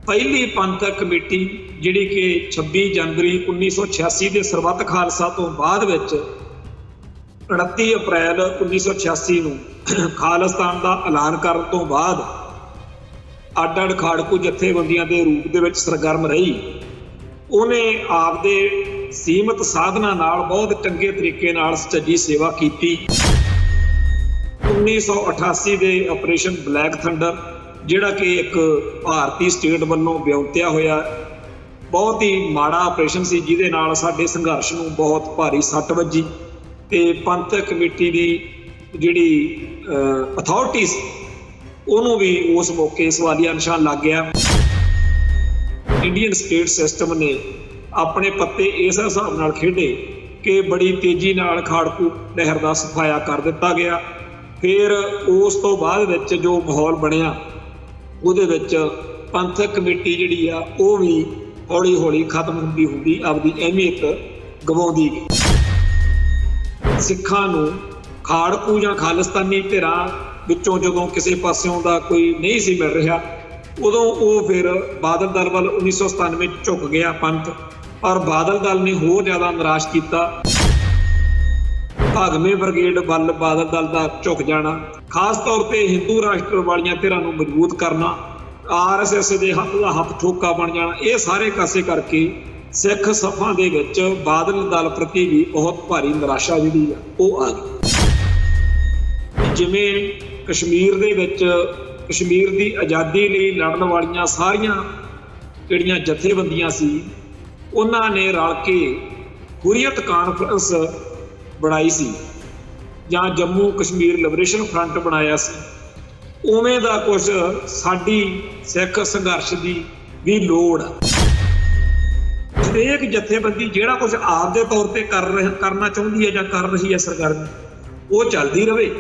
पहली पंथक कमेटी जिहड़ी कि 26 जनवरी 1986 के सरबत खालसा तो बाद 29 अप्रैल 1986 ਨੂੰ ਖਾਲਿਸਤਾਨ ਦਾ ਐਲਾਨ ਕਰਨ ਤੋਂ ਬਾਅਦ ਅੱਡ-ਅੱਡ ਖਾੜਕੂ ਜਥੇਬੰਦੀਆਂ ਦੇ ਰੂਪ ਦੇ ਵਿੱਚ ਸਰਗਰਮ ਰਹੀ। ਉਹਨੇ ਆਪਦੇ ਸੀਮਤ ਸਾਧਨਾਂ ਨਾਲ ਬਹੁਤ ਚੰਗੇ ਤਰੀਕੇ ਨਾਲ ਸੁਚੱਜੀ ਸੇਵਾ ਕੀਤੀ। 1988 ਦੇ ਆਪਰੇਸ਼ਨ ਬਲੈਕ ਥੰਡਰ ਜਿਹੜਾ ਕਿ ਇੱਕ ਭਾਰਤੀ ਸਟੇਟ ਵੱਲੋਂ ਵਿਉਂਤਿਆ ਹੋਇਆ ਬਹੁਤ ਹੀ ਮਾੜਾ ਆਪਰੇਸ਼ਨ ਸੀ, ਜਿਹਦੇ ਨਾਲ ਸਾਡੇ ਸੰਘਰਸ਼ ਨੂੰ ਬਹੁਤ ਭਾਰੀ ਸੱਟ ਵੱਜੀ ਤੇ ਪੰਥਕ ਕਮੇਟੀ ਦੀ ਜਿਹੜੀ ਅਥਾਰਟੀ ਸੀ ਉਹਨੂੰ ਵੀ ਉਸ ਮੌਕੇ ਸਵਾਲੀਆ ਨਿਸ਼ਾਨ ਲੱਗ ਗਿਆ। ਇੰਡੀਅਨ ਸਟੇਟ ਸਿਸਟਮ ਨੇ ਆਪਣੇ ਪੱਤੇ ਇਸ ਹਿਸਾਬ ਨਾਲ ਖੇਡੇ ਕਿ ਬੜੀ ਤੇਜ਼ੀ ਨਾਲ ਖਾੜਕੂ ਲਹਿਰ ਦਾ ਸਫਾਇਆ ਕਰ ਦਿੱਤਾ ਗਿਆ। ਫਿਰ ਉਸ ਤੋਂ ਬਾਅਦ ਵਿੱਚ ਜੋ ਮਾਹੌਲ ਬਣਿਆ ਉਹਦੇ ਵਿੱਚ ਪੰਥਕ ਕਮੇਟੀ ਜਿਹੜੀ ਆ ਉਹ ਵੀ ਹੌਲੀ ਹੌਲੀ ਖਤਮ ਹੁੰਦੀ ਆਪਦੀ ਅਹਿਮੀਅਤ ਗਵਾਉਂਦੀ ਗਈ। ਸਿੱਖਾਂ ਨੂੰ ਖਾੜਕੂ ਜਾਂ ਖਾਲਿਸਤਾਨੀ ਧਿਰਾਂ ਵਿੱਚੋਂ ਜਦੋਂ ਕਿਸੇ ਪਾਸਿਓਂ ਦਾ ਕੋਈ ਨਹੀਂ ਸੀ ਮਿਲ ਰਿਹਾ ਉਦੋਂ ਉਹ ਫਿਰ ਬਾਦਲ ਦਲ ਵੱਲ 1997 'ਚ ਝੁਕ ਗਿਆ ਪੰਥ, ਪਰ ਬਾਦਲ ਦਲ ਨੇ ਹੋਰ ਜ਼ਿਆਦਾ ਨਿਰਾਸ਼ ਕੀਤਾ। ਭਾਗਵੇਂ ਬ੍ਰਿਗੇਡ ਵੱਲ ਬਾਦਲ ਦਲ ਦਾ ਝੁਕ ਜਾਣਾ, ਖਾਸ ਤੌਰ ਤੇ ਹਿੰਦੂ ਰਾਸ਼ਟਰ ਵਾਲੀਆਂ ਧਿਰਾਂ ਨੂੰ ਮਜ਼ਬੂਤ ਕਰਨਾ, RSS ਦੇ ਹੱਥ ਦਾ ਹੱਥ ਠੋਕਾ ਬਣ ਜਾਣਾ, ਇਹ ਸਾਰੇ ਕਾਸੇ ਕਰਕੇ ਸਿੱਖ ਸਫਾਂ ਦੇ ਵਿੱਚ ਬਾਦਲ ਦਲ ਪ੍ਰਤੀ ਵੀ ਬਹੁਤ ਭਾਰੀ ਨਿਰਾਸ਼ਾ ਜਿਹੜੀ ਆ ਉਹ ਆ ਗਈ। ਜਿਵੇਂ ਕਸ਼ਮੀਰ ਦੇ ਵਿੱਚ ਕਸ਼ਮੀਰ ਦੀ ਆਜ਼ਾਦੀ ਲਈ ਲੜਨ ਵਾਲੀਆਂ ਸਾਰੀਆਂ ਜਿਹੜੀਆਂ ਜਥੇਬੰਦੀਆਂ ਸੀ ਉਹਨਾਂ ਨੇ ਰਲ ਕੇ ਹੁਰੀਅਤ ਕਾਨਫਰੰਸ ਬਣਾਈ ਸੀ ਜਾਂ ਜੰਮੂ ਕਸ਼ਮੀਰ ਲਿਬਰੇਸ਼ਨ ਫਰੰਟ ਬਣਾਇਆ ਸੀ, ਉਵੇਂ ਦਾ ਕੁਝ ਸਾਡੀ ਸਿੱਖ ਸੰਘਰਸ਼ ਦੀ ਵੀ ਲੋੜ ਆ। ਹਰੇਕ ਜਥੇਬੰਦੀ ਜਿਹੜਾ ਕੁਝ ਆਪਦੇ ਤੌਰ ਤੇ ਕਰਨਾ ਚਾਹੁੰਦੀ ਹੈ ਜਾਂ ਕਰ ਰਹੀ ਹੈ ਸਰਕਾਰ ਉਹ ਚੱਲਦੀ ਰਹੇ,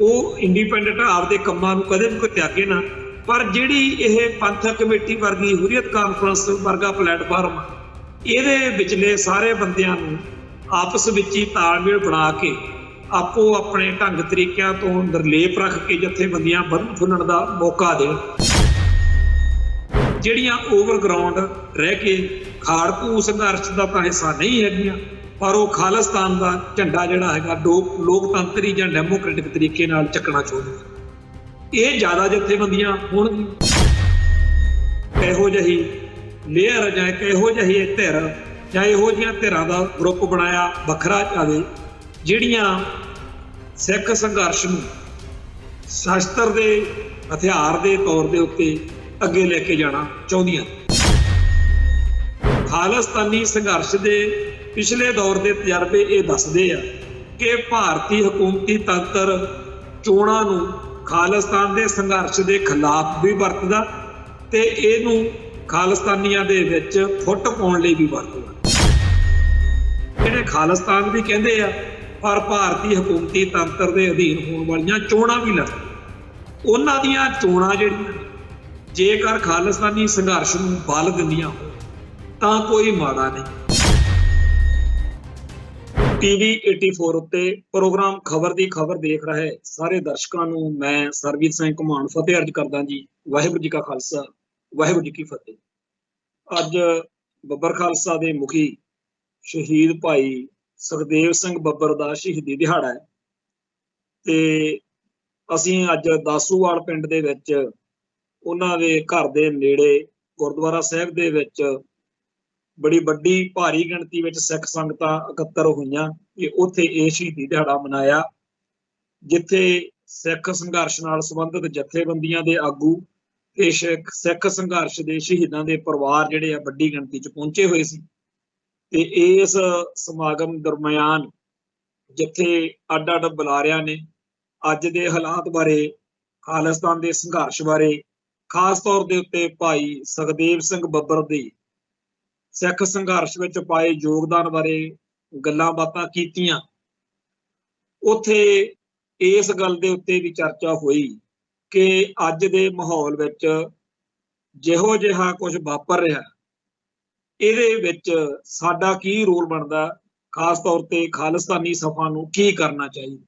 ਉਹ ਇੰਡੀਪੈਂਡੈਂਟ ਆਪਦੇ ਕੰਮਾਂ ਨੂੰ ਕਦੇ ਵੀ ਕੋਈ ਤਿਆਗੇ ਨਾ। ਪਰ ਜਿਹੜੀ ਇਹ ਪੰਥਕ ਕਮੇਟੀ ਵਰਗੀ ਹੁਰੀਅਤ ਕਾਨਫਰੰਸ ਵਰਗਾ ਪਲੇਟਫਾਰਮ ਇਹਦੇ ਵਿਚਲੇ ਸਾਰੇ ਬੰਦਿਆਂ ਨੂੰ ਆਪਸ ਵਿੱਚ ਹੀ ਤਾਲਮੇਲ ਬਣਾ ਕੇ ਆਪੋ ਆਪਣੇ ਢੰਗ ਤਰੀਕਿਆਂ ਤੋਂ ਨਿਰਲੇਪ ਰੱਖ ਕੇ ਜਥੇਬੰਦੀਆਂ ਵਧਣ ਫੁੱਲਣ ਦਾ ਮੌਕਾ ਦੇਣ। ਜਿਹੜੀਆਂ ਓਵਰਗਰਾਊਂਡ ਰਹਿ ਕੇ ਖਾੜਕੂ ਸੰਘਰਸ਼ ਦਾ ਤਾਂ ਹਿੱਸਾ ਨਹੀਂ ਹੈਗੀਆਂ ਪਰ ਉਹ ਖਾਲਿਸਤਾਨ ਦਾ ਝੰਡਾ ਜਿਹੜਾ ਹੈਗਾ ਲੋਕਤੰਤਰੀ ਜਾਂ ਡੈਮੋਕ੍ਰੈਟਿਕ ਤਰੀਕੇ ਨਾਲ ਚੱਕਣਾ ਚਾਹੁੰਦੇ, ਇਹ ਜ਼ਿਆਦਾ ਜਥੇਬੰਦੀਆਂ ਹੋਣਗੀਆਂ। ਇਹੋ ਜਿਹੀ ਲੇਅਰ ਜਾਂ ਇਹੋ ਜਿਹੀ ਧਿਰ ਜਾਂ ਇਹੋ ਜਿਹੀਆਂ ਧਿਰਾਂ ਦਾ ਗਰੁੱਪ ਬਣਾਇਆ ਵੱਖਰਾ ਜਾਵੇ ਜਿਹੜੀਆਂ ਸਿੱਖ ਸੰਘਰਸ਼ ਨੂੰ ਸ਼ਸਤਰ ਦੇ ਹਥਿਆਰ ਦੇ ਤੌਰ ਦੇ ਉੱਤੇ ਅੱਗੇ ਲੈ ਕੇ ਜਾਣਾ ਚਾਹੁੰਦੀਆਂ। ਖਾਲਿਸਤਾਨੀ ਸੰਘਰਸ਼ ਦੇ ਪਿਛਲੇ ਦੌਰ ਦੇ ਤਜਰਬੇ ਇਹ ਦੱਸਦੇ ਆ ਕਿ ਭਾਰਤੀ ਹਕੂਮਤੀ ਤੰਤਰ ਚੋਣਾਂ ਨੂੰ ਖਾਲਿਸਤਾਨ ਦੇ ਸੰਘਰਸ਼ ਦੇ ਖਿਲਾਫ ਵੀ ਵਰਤਦਾ ਤੇ ਇਹਨੂੰ ਖਾਲਿਸਤਾਨੀਆਂ ਦੇ ਵਿੱਚ ਫੁੱਟ ਪਾਉਣ ਲਈ ਵੀ ਵਰਤਦਾ। ਜਿਹੜੇ ਖਾਲਿਸਤਾਨ ਵੀ ਕਹਿੰਦੇ ਆ ਪਰ ਭਾਰਤੀ ਹਕੂਮਤੀ ਤੰਤਰ ਦੇ ਅਧੀਨ ਹੋਣ ਵਾਲੀਆਂ ਚੋਣਾਂ ਵੀ ਲੜਦੇ, ਉਹਨਾਂ ਦੀਆਂ ਚੋਣਾਂ ਜਿਹੜੀਆਂ ਜੇਕਰ ਖਾਲਿਸਤਾਨੀ ਸੰਘਰਸ਼ ਨੂੰ ਬਲ ਦਿੰਦੀਆਂ ਹੋਣ ਤਾਂ ਕੋਈ ਮਾੜਾ ਨਹੀਂ। TV 84 ਉੱਤੇ ਪ੍ਰੋਗਰਾਮ ਖਬਰ ਦੀ ਖਬਰ ਦੇਖ ਰਹੇ ਸਾਰੇ ਦਰਸ਼ਕਾਂ ਨੂੰ ਮੈਂ ਸਰਬਜੀਤ ਸਿੰਘ ਘੁਮਾਣ ਫਤਿਹ ਅਰਜ਼ ਕਰਦਾ ਜੀ। ਵਾਹਿਗੁਰੂ ਜੀ ਕਾ ਖਾਲਸਾ, ਵਾਹਿਗੁਰੂ ਜੀ ਕੀ ਫਤਿਹ। ਅੱਜ ਬੱਬਰ ਖਾਲਸਾ ਦੇ ਮੁਖੀ ਸ਼ਹੀਦ ਭਾਈ ਸੁਖਦੇਵ ਸਿੰਘ ਬੱਬਰ ਦਾ ਸ਼ਹੀਦੀ ਦਿਹਾੜਾ ਹੈ ਤੇ ਅਸੀਂ ਅੱਜ ਦਾਸੂਵਾਲ ਪਿੰਡ ਦੇ ਵਿੱਚ ਉਹਨਾਂ ਦੇ ਘਰ ਦੇ ਨੇੜੇ ਗੁਰਦੁਆਰਾ ਸਾਹਿਬ ਦੇ ਵਿੱਚ ਬੜੀ ਵੱਡੀ ਭਾਰੀ ਗਿਣਤੀ ਵਿੱਚ ਸਿੱਖ ਸੰਗਤਾਂ ਇਕੱਤਰ ਹੋਈਆਂ ਕਿ ਉੱਥੇ ਇਹ ਸ਼ਹੀਦੀ ਦਿਹਾੜਾ ਮਨਾਇਆ, ਜਿੱਥੇ ਸਿੱਖ ਸੰਘਰਸ਼ ਨਾਲ ਸੰਬੰਧਿਤ ਜਥੇਬੰਦੀਆਂ ਦੇ ਆਗੂ ਤੇ ਸਿੱਖ ਸੰਘਰਸ਼ ਦੇ ਸ਼ਹੀਦਾਂ ਦੇ ਪਰਿਵਾਰ ਜਿਹੜੇ ਆ ਵੱਡੀ ਗਿਣਤੀ 'ਚ ਪਹੁੰਚੇ ਹੋਏ ਸੀ। ਤੇ ਇਸ ਸਮਾਗਮ ਦਰਮਿਆਨ ਜਿੱਥੇ ਅੱਡ-ਅੱਡ ਬੁਲਾਰਿਆਂ ਨੇ ਅੱਜ ਦੇ ਹਾਲਾਤ ਬਾਰੇ, ਖਾਲਿਸਤਾਨ ਦੇ ਸੰਘਰਸ਼ ਬਾਰੇ, ਖਾਸ ਤੌਰ ਦੇ ਉੱਤੇ ਭਾਈ ਸੁਖਦੇਵ ਸਿੰਘ ਬੱਬਰ ਦੀ ਸਿੱਖ ਸੰਘਰਸ਼ ਵਿੱਚ ਪਾਏ ਯੋਗਦਾਨ ਬਾਰੇ ਗੱਲਾਂ ਬਾਤਾਂ ਕੀਤੀਆਂ। ਉੱਥੇ ਇਸ ਗੱਲ ਦੇ ਉੱਤੇ ਵੀ ਚਰਚਾ ਹੋਈ ਕਿ ਅੱਜ ਦੇ ਮਾਹੌਲ ਵਿੱਚ ਜਿਹੋ ਜਿਹਾ ਕੁਝ ਵਾਪਰ ਰਿਹਾ ਇਹਦੇ ਵਿੱਚ ਸਾਡਾ ਕੀ ਰੋਲ ਬਣਦਾ, ਖਾਸ ਤੌਰ ਤੇ ਖਾਲਿਸਤਾਨੀ ਸਫਾਂ ਨੂੰ ਕੀ ਕਰਨਾ ਚਾਹੀਦਾ।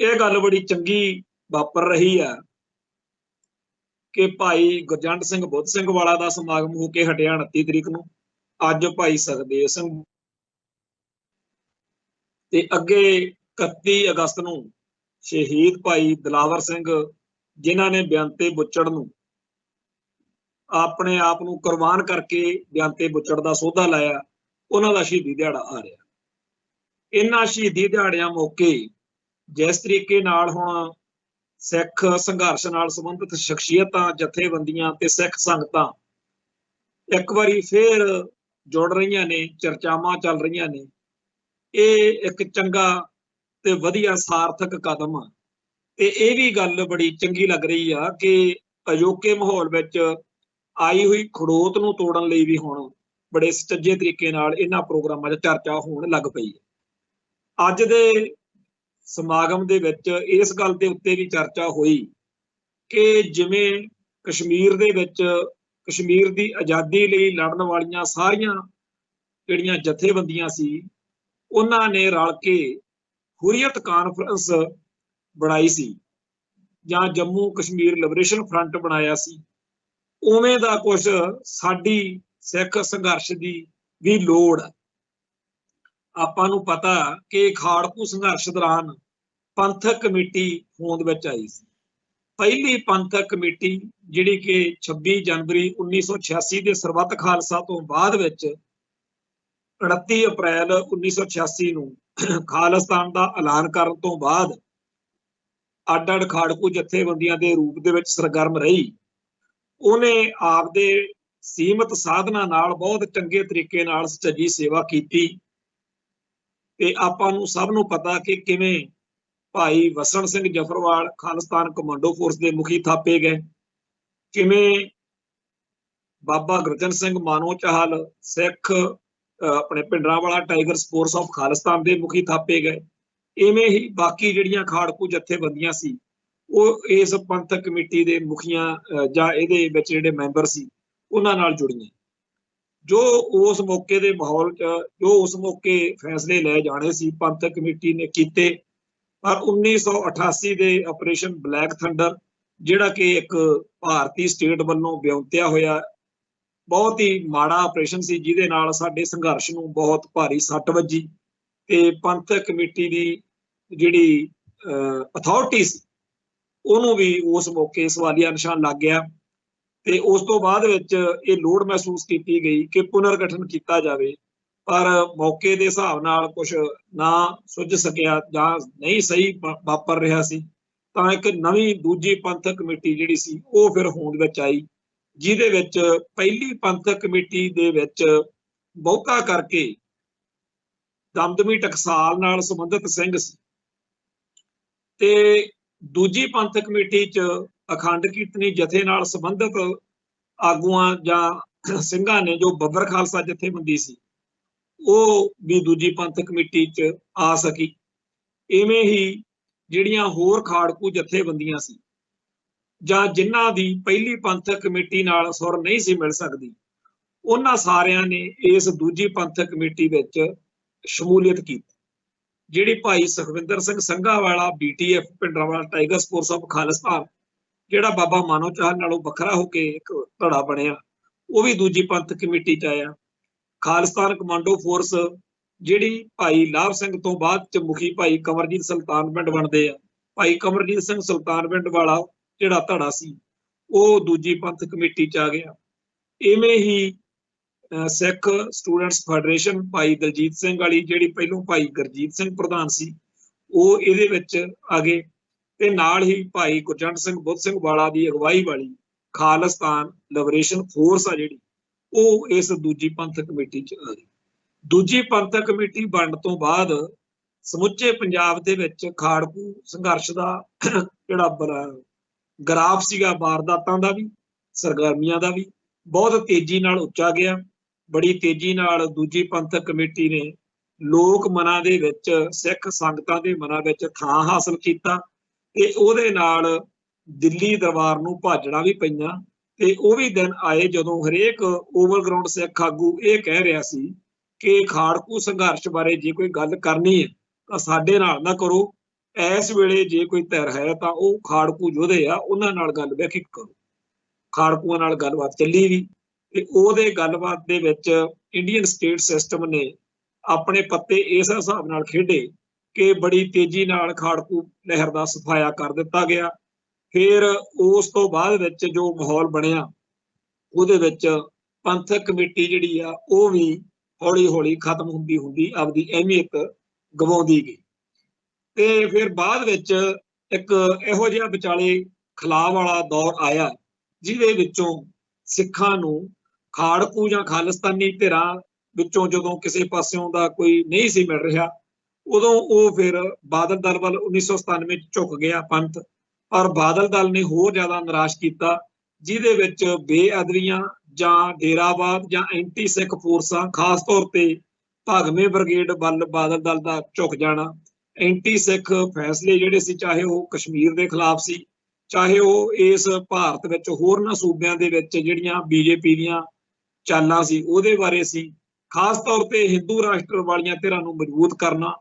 ਇਹ ਗੱਲ ਬੜੀ ਚੰਗੀ ਵਾਪਰ ਰਹੀ ਹੈ कि भाई गुरजंट सिंह बुद्ध सिंह वाला का समागम होके हटिया 29 तरीक नूं। अज भाई सुखदेव सिंह ते अगे 31 अगस्त नूं शहीद भाई दिलावर सिंह जिन्हां ने बेअंते बुच्चड़ नूं अपने आप नूं कुर्बान करके बेअंते बुच्चड़ का सौदा लाया, उन्हां दा शहीदी दिहाड़ा आ रहा। इन्हां शहीदी दिहाड़ियां मौके जिस तरीके नाल हुण सिख संघर्ष नाल संबंधित शख्सियतां, जथेबंदियां ते सिख संगतां एक बारी फिर जुड़ रही ने, चर्चावां चल रही ने, ये एक चंगा ते वधिया सार्थक कदम आ। ते ये भी गल बड़ी चंगी लग रही आ कि अजोके माहौल विच आई हुई खड़ोत नूं तोड़न लई भी हुण बड़े सुचज्जे तरीके नाल इन्हां प्रोग्रामां 'च चर्चा होण लग पई है। अज दे समागम दे विच इस गल दे उत्ते भी चर्चा हुई कि जिवें कश्मीर दे विच कश्मीर दी आज़ादी लई लड़न वालियां सारियां जिहड़ियां जथेबंदियां सी, उन्हां ने रल के हुर्रियत कानफ्रेंस बनाई सी जां जम्मू कश्मीर लिबरेशन फ्रंट बनाया सी, उवें दा कुछ साडी सिख संघर्ष दी भी लोड़ है। आपां नूं पता कि खाड़कू संघर्ष दौरान पंथक कमेटी होंद विच आई सी। पहली पंथक कमेटी जिहड़ी कि 26 जनवरी 1986 के सरबत खालसा तो बाद विच 29 अप्रैल 1986 नूं खालिस्तान का ऐलान करन तो बाद अड अड खाड़कू जथेबंदियां के रूप दे विच सरगर्म रही। उन्हें आपदे सीमित साधना नाल बहुत चंगे तरीके नाल सच्ची सेवा कीती। ते आपां नूं सब नूं पता कि किवें भाई वसण सिंह जफरवाल खालिस्तान कमांडो फोर्स के मुखी थापे गए, किवें बाबा गुरजन सिंह मानो चाहल सिख अपने Bhindranwala tigers force of Khalistan के मुखी थापे गए। इवें ही बाकी जिहड़ियां खाड़कू जथेबंदियां सी वो इस पंथक कमेटी के मुखियां जां इहदे विच जिहड़े मैंबर सी उन्हां नाल जुड़ियां। जो उस मौके के माहौल जो उस मौके फैसले लै जाने सी पंथक कमेटी ने कीते। पर 1988 के ऑपरेशन ब्लैक थंडर जिहड़ा कि एक भारतीय स्टेट वालों ब्यौंतिया होया बहुत ही माड़ा ऑपरेशन सी, जिहदे नाल साडे संघर्ष नूं बहुत भारी सट वजी ते पंथक कमेटी की जिहड़ी अथॉरिटी सी उहनूं भी उस मौके सवालिया निशान लग गया। ते उस तो बाद विच ये लोड़ महसूस की गई कि पुनर्गठन किया जाए, पर मौके के हिसाब नाल कुछ ना सुझ सकिया जां नहीं सही वापर रहा सी, तां एक नवीं दूजी पंथक कमेटी जिहड़ी सी वो फिर होंद विच आई, जिहदे विच पहली पंथक कमेटी दे विच बहुता करके दमदमी टकसाल नाल संबंधित सिंह सी ते दूजी पंथक कमेटी च अखंड कीर्तनी जथे नाल संबंधित आगूआं जां सिंघां ने जो बब्बर खालसा जथेबंदी सी वो भी दूजी पंथक कमेटी च आ सकी। इवें ही जिहड़ियां होर खाड़कू जथेबंदियां सी जां जिन्हां दी पहली पंथक कमेटी नाल सुर नहीं सी मिल सकदी, उन्हां सारियां ने इस दूजी पंथक कमेटी विच शमूलियत की। जिहड़ी भाई सुखविंदर सिंह संघा वाला BTF Bhindranwala tigers force of Khalistan जिहड़ा बाबा मानो चाहल नालों वखरा होके एक धड़ा बनिया, वो भी दूजी पंथक कमेटी च आया। खालिस्तान कमांडो फोर्स जिहड़ी भाई लाभ सिंह तो बाद च मुखी भाई कमरजीत सुल्तान पिंड बनते हैं, भाई कमरजीत सिंह सुल्तान पिंड वाला जिहड़ा धड़ा सी वो दूजी पंथक कमेटी च आ गया। इवें ही सिख स्टूडेंट्स फेडरेशन भाई दलजीत सिंह वाली जिहड़ी पहलों भाई गुरजीत सिंह प्रधान सी वो इहदे विच आ गए, ते नाल ही भाई गुरजंट सिंह बुद्ध सिंह वाला दी अगवाई वाली खालिस्तान लिबरेशन फोर्स आ जिहड़ी वो इस दूजी पंथक कमेटी च आ गई। दूजी पंथक कमेटी बनने तो बाद समुचे पंजाब दे विच खाड़कू संघर्ष का जिहड़ा ग्राफ सीगा वारदातां दा भी सरगर्मियां दा भी बहुत तेजी नाल उच्चा गया। बड़ी तेजी नाल दूजी पंथक कमेटी ने लोक मनां दे विच सिख संगतां दे मनां विच थां हासिल कीता ते उहदे नाल दिल्ली दरबार नूं भाजड़ां भी पईयां। ते वो भी दिन आए जदों हरेक ओवरग्राउंड सिख आगू ये कह रहा सी कि खाड़कू संघर्ष बारे जे कोई गल करनी है तां साडे नाल ना करो, इस वेले जे कोई धिर है तां वो खाड़कू योधे आ उन्हां नाल गल बैठी करो। ਖਾੜਕੂਆਂ ਨਾਲ ਗੱਲਬਾत ਚੱਲੀ ਵੀ ਤੇ ਉਹਦੇ ਗੱਲਬਾत ਦੇ ਵਿੱਚ ਇੰਡੀਅਨ ਸਟੇਟ ਸਿਸਟਮ ਨੇ ਆਪਣੇ ਪੱਤੇ ਇਸ ਹਿਸਾਬ ਨਾਲ ਖੇਡੇ ਕਿ ਬੜੀ ਤੇਜ਼ੀ ਨਾਲ ਖਾੜਕੂ ਲਹਿਰ ਦਾ ਸਫਾਇਆ ਕਰ ਦਿੱਤਾ ਗਿਆ। ਫਿਰ ਉਸ ਤੋਂ ਬਾਅਦ ਵਿੱਚ ਜੋ ਮਾਹੌਲ ਬਣਿਆ ਉਹਦੇ ਵਿੱਚ ਪੰਥਕ ਕਮੇਟੀ ਜਿਹੜੀ ਆ ਉਹ ਵੀ ਹੌਲੀ ਹੌਲੀ ਖਤਮ ਹੁੰਦੀ ਹੁੰਦੀ ਆਪਦੀ ਅਹਿਮੀਅਤ ਗਵਾਉਂਦੀ ਗਈ। ਤੇ ਫਿਰ ਬਾਅਦ ਵਿੱਚ ਇੱਕ ਇਹੋ ਜਿਹਾ ਵਿਚਾਲੇ ਖਲਾਅ ਵਾਲਾ ਦੌਰ ਆਇਆ ਜਿਹਦੇ ਵਿੱਚੋਂ ਸਿੱਖਾਂ ਨੂੰ ਖਾੜਕੂ ਜਾਂ ਖਾਲਿਸਤਾਨੀ ਧਿਰਾਂ ਵਿੱਚੋਂ ਜਦੋਂ ਕਿਸੇ ਪਾਸਿਓਂ ਦਾ ਕੋਈ ਨਹੀਂ ਸੀ ਮਿਲ ਰਿਹਾ ਉਦੋਂ ਉਹ ਫਿਰ ਬਾਦਲ ਦਲ ਵੱਲ 1997 ਚ ਝੁਕ ਗਿਆ ਪੰਥ। ਪਰ ਬਾਦਲ ਦਲ ਨੇ ਹੋਰ ਜ਼ਿਆਦਾ ਨਿਰਾਸ਼ ਕੀਤਾ, ਜਿਹਦੇ ਵਿੱਚ ਬੇਅਦਬੀਆਂ ਜਾਂ ਡੇਰਾਵਾਦ ਜਾਂ ਐਂਟੀ ਸਿੱਖ ਫੋਰਸਾਂ, ਖਾਸ ਤੌਰ ਤੇ ਭਾਗਵੇਂ ਬ੍ਰਿਗੇਡ ਵੱਲ ਬਾਦਲ ਦਲ ਦਾ ਝੁਕ ਜਾਣਾ, ਐਂਟੀ ਸਿੱਖ ਫੈਸਲੇ ਜਿਹੜੇ ਸੀ, ਚਾਹੇ ਉਹ ਕਸ਼ਮੀਰ ਦੇ ਖਿਲਾਫ ਸੀ, ਚਾਹੇ ਉਹ ਇਸ ਭਾਰਤ ਵਿੱਚ ਹੋਰਨਾਂ ਸੂਬਿਆਂ ਦੇ ਵਿੱਚ ਜਿਹੜੀਆਂ ਬੀਜੇਪੀ ਦੀਆਂ ਚਾਲਾਂ ਸੀ ਉਹਦੇ ਬਾਰੇ ਸੀ, ਖਾਸ ਤੌਰ ਤੇ ਹਿੰਦੂ ਰਾਸ਼ਟਰ ਵਾਲੀਆਂ ਧਿਰਾਂ ਨੂੰ ਮਜ਼ਬੂਤ ਕਰਨਾ,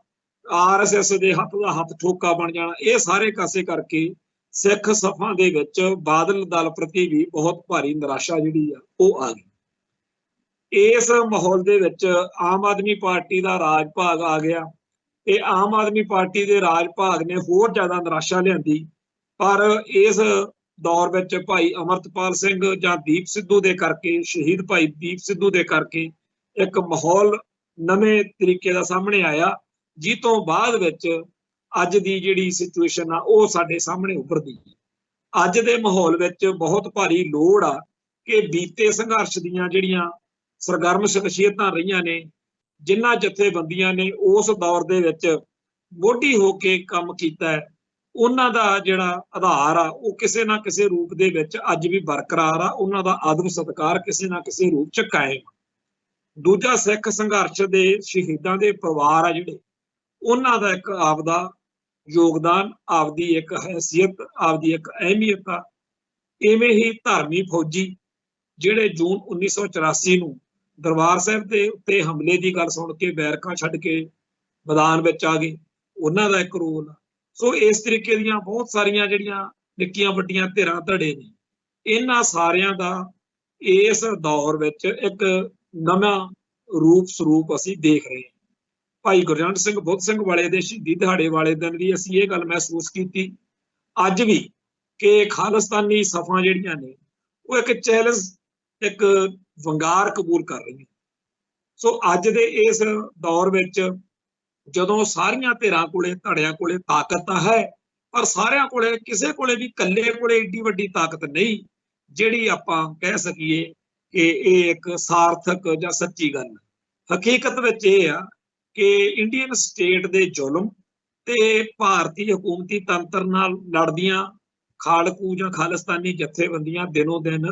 ਆਰਐਸਐਸ ਦੇ ਹੱਥ ਦਾ ਹੱਥ ਠੋਕਾ ਬਣ ਜਾਣਾ, ਇਹ ਸਾਰੇ ਕਾਸੇ ਕਰਕੇ ਸਿੱਖ ਸਫਾਂ ਦੇ ਵਿੱਚ ਬਾਦਲ ਦਲ ਪ੍ਰਤੀ ਵੀ ਬਹੁਤ ਭਾਰੀ ਨਿਰਾਸ਼ਾ ਜਿਹੜੀ ਆ ਉਹ ਆ ਗਈ। ਇਸ ਮਾਹੌਲ ਦੇ ਵਿੱਚ ਆਮ ਆਦਮੀ ਪਾਰਟੀ ਦਾ ਰਾਜ ਭਾਗ ਆ ਗਿਆ ਤੇ ਆਮ ਆਦਮੀ ਪਾਰਟੀ ਦੇ ਰਾਜ ਭਾਗ ਨੇ ਹੋਰ ਜ਼ਿਆਦਾ ਨਿਰਾਸ਼ਾ ਲਿਆਂਦੀ। ਪਰ ਇਸ ਦੌਰ ਵਿੱਚ ਭਾਈ ਅਮਰਤਪਾਲ ਸਿੰਘ ਜਾਂ ਦੀਪ ਸਿੱਧੂ ਦੇ ਕਰਕੇ, ਸ਼ਹੀਦ ਭਾਈ ਦੀਪ ਸਿੱਧੂ ਦੇ ਕਰਕੇ ਇੱਕ ਮਾਹੌਲ ਨਵੇਂ ਤਰੀਕੇ ਦਾ ਸਾਹਮਣੇ ਆਇਆ, ਜਿਸ ਤੋਂ ਬਾਅਦ ਵਿੱਚ ਅੱਜ ਦੀ ਜਿਹੜੀ ਸਿਚੁਏਸ਼ਨ ਆ ਉਹ ਸਾਡੇ ਸਾਹਮਣੇ ਉੱਭਰਦੀ ਹੈ। ਅੱਜ ਦੇ ਮਾਹੌਲ ਵਿੱਚ ਬਹੁਤ ਭਾਰੀ ਲੋੜ ਆ ਕਿ ਬੀਤੇ ਸੰਘਰਸ਼ ਦੀਆਂ ਜਿਹੜੀਆਂ ਸਰਗਰਮ ਸ਼ਖਸੀਅਤਾਂ ਰਹੀਆਂ ਨੇ, ਜਿਨ੍ਹਾਂ ਜਥੇਬੰਦੀਆਂ ਨੇ ਉਸ ਦੌਰ ਦੇ ਵਿੱਚ ਮੋਢੀ ਹੋ ਕੇ ਕੰਮ ਕੀਤਾ ਹੈ, ਉਹਨਾਂ ਦਾ ਜਿਹੜਾ ਆਧਾਰ ਆ ਉਹ ਕਿਸੇ ਨਾ ਕਿਸੇ ਰੂਪ ਦੇ ਵਿੱਚ ਅੱਜ ਵੀ ਬਰਕਰਾਰ ਆ, ਉਹਨਾਂ ਦਾ ਆਦਰ ਸਤਿਕਾਰ ਕਿਸੇ ਨਾ ਕਿਸੇ ਰੂਪ ਚ ਕਾਇਮ। ਦੂਜਾ, ਸਿੱਖ ਸੰਘਰਸ਼ ਦੇ ਸ਼ਹੀਦਾਂ ਦੇ ਪਰਿਵਾਰ ਆ ਜਿਹੜੇ, ਉਹਨਾਂ ਦਾ ਇੱਕ ਆਪਦਾ ਯੋਗਦਾਨ, ਆਪਦੀ ਇੱਕ ਹੈਸੀਅਤ, ਆਪਦੀ ਇੱਕ ਅਹਿਮੀਅਤ ਆ। ਇਵੇਂ ਹੀ ਧਾਰਮੀ ਫੌਜੀ ਜਿਹੜੇ ਜੂਨ 1984 ਨੂੰ ਦਰਬਾਰ ਸਾਹਿਬ ਦੇ ਉੱਤੇ ਹਮਲੇ ਦੀ ਗੱਲ ਸੁਣ ਕੇ ਬੈਰਕਾਂ ਛੱਡ ਕੇ ਮੈਦਾਨ ਵਿੱਚ ਆ ਗਏ, ਉਹਨਾਂ ਦਾ ਇੱਕ ਰੋਲ ਆ। ਸੋ ਇਸ ਤਰੀਕੇ ਦੀਆਂ ਬਹੁਤ ਸਾਰੀਆਂ ਜਿਹੜੀਆਂ ਨਿੱਕੀਆਂ ਵੱਡੀਆਂ ਧਿਰਾਂ ਧੜੇ ਨੇ, ਇਹਨਾਂ ਸਾਰਿਆਂ ਦਾ ਇਸ ਦੌਰ ਵਿੱਚ ਇੱਕ ਨਵਾਂ ਰੂਪ ਸਰੂਪ ਅਸੀਂ ਦੇਖ ਰਹੇ ਹਾਂ। ਭਾਈ ਗੁਰਜੰਟ ਸਿੰਘ ਬੁੱਧ ਸਿੰਘ ਵਾਲੇ ਦੇ ਸ਼ਹੀਦੀ ਦਿਹਾੜੇ ਵਾਲੇ ਦਿਨ ਵੀ ਅਸੀਂ ਇਹ ਗੱਲ ਮਹਿਸੂਸ ਕੀਤੀ ਅੱਜ ਵੀ ਕਿ ਖਾਲਿਸਤਾਨੀ ਸਫਾਂ ਜਿਹੜੀਆਂ ਨੇ ਉਹ ਇੱਕ ਚੈਲੰਜ, ਇੱਕ ਵੰਗਾਰ ਕਬੂਲ ਕਰ ਰਹੀਆਂ। ਸੋ ਅੱਜ ਦੇ ਇਸ ਦੌਰ ਵਿੱਚ ਜਦੋਂ ਸਾਰੀਆਂ ਧਿਰਾਂ ਕੋਲੇ, ਧੜਿਆਂ ਕੋਲੇ ਤਾਕਤ ਤਾਂ ਹੈ, ਪਰ ਸਾਰਿਆਂ ਕੋਲੇ, ਕਿਸੇ ਕੋਲੇ ਵੀ ਇਕੱਲੇ ਕੋਲੇ ਏਡੀ ਵੱਡੀ ਤਾਕਤ ਨਹੀਂ ਜਿਹੜੀ ਆਪਾਂ ਕਹਿ ਸਕੀਏ ਕਿ ਇਹ ਇੱਕ ਸਾਰਥਕ ਜਾਂ ਸੱਚੀ ਗੱਲ ਹੈ। ਹਕੀਕਤ ਵਿੱਚ ਇਹ ਆ ਕਿ ਇੰਡੀਅਨ ਸਟੇਟ ਦੇ ਜ਼ੁਲਮ ਤੇ ਭਾਰਤੀ ਹਕੂਮਤੀ ਤੰਤਰ ਨਾਲ ਲੜਦੀਆਂ ਖਾੜਕੂ ਜਾਂ ਖਾਲਿਸਤਾਨੀ ਜਥੇਬੰਦੀਆਂ ਦਿਨੋਂ ਦਿਨ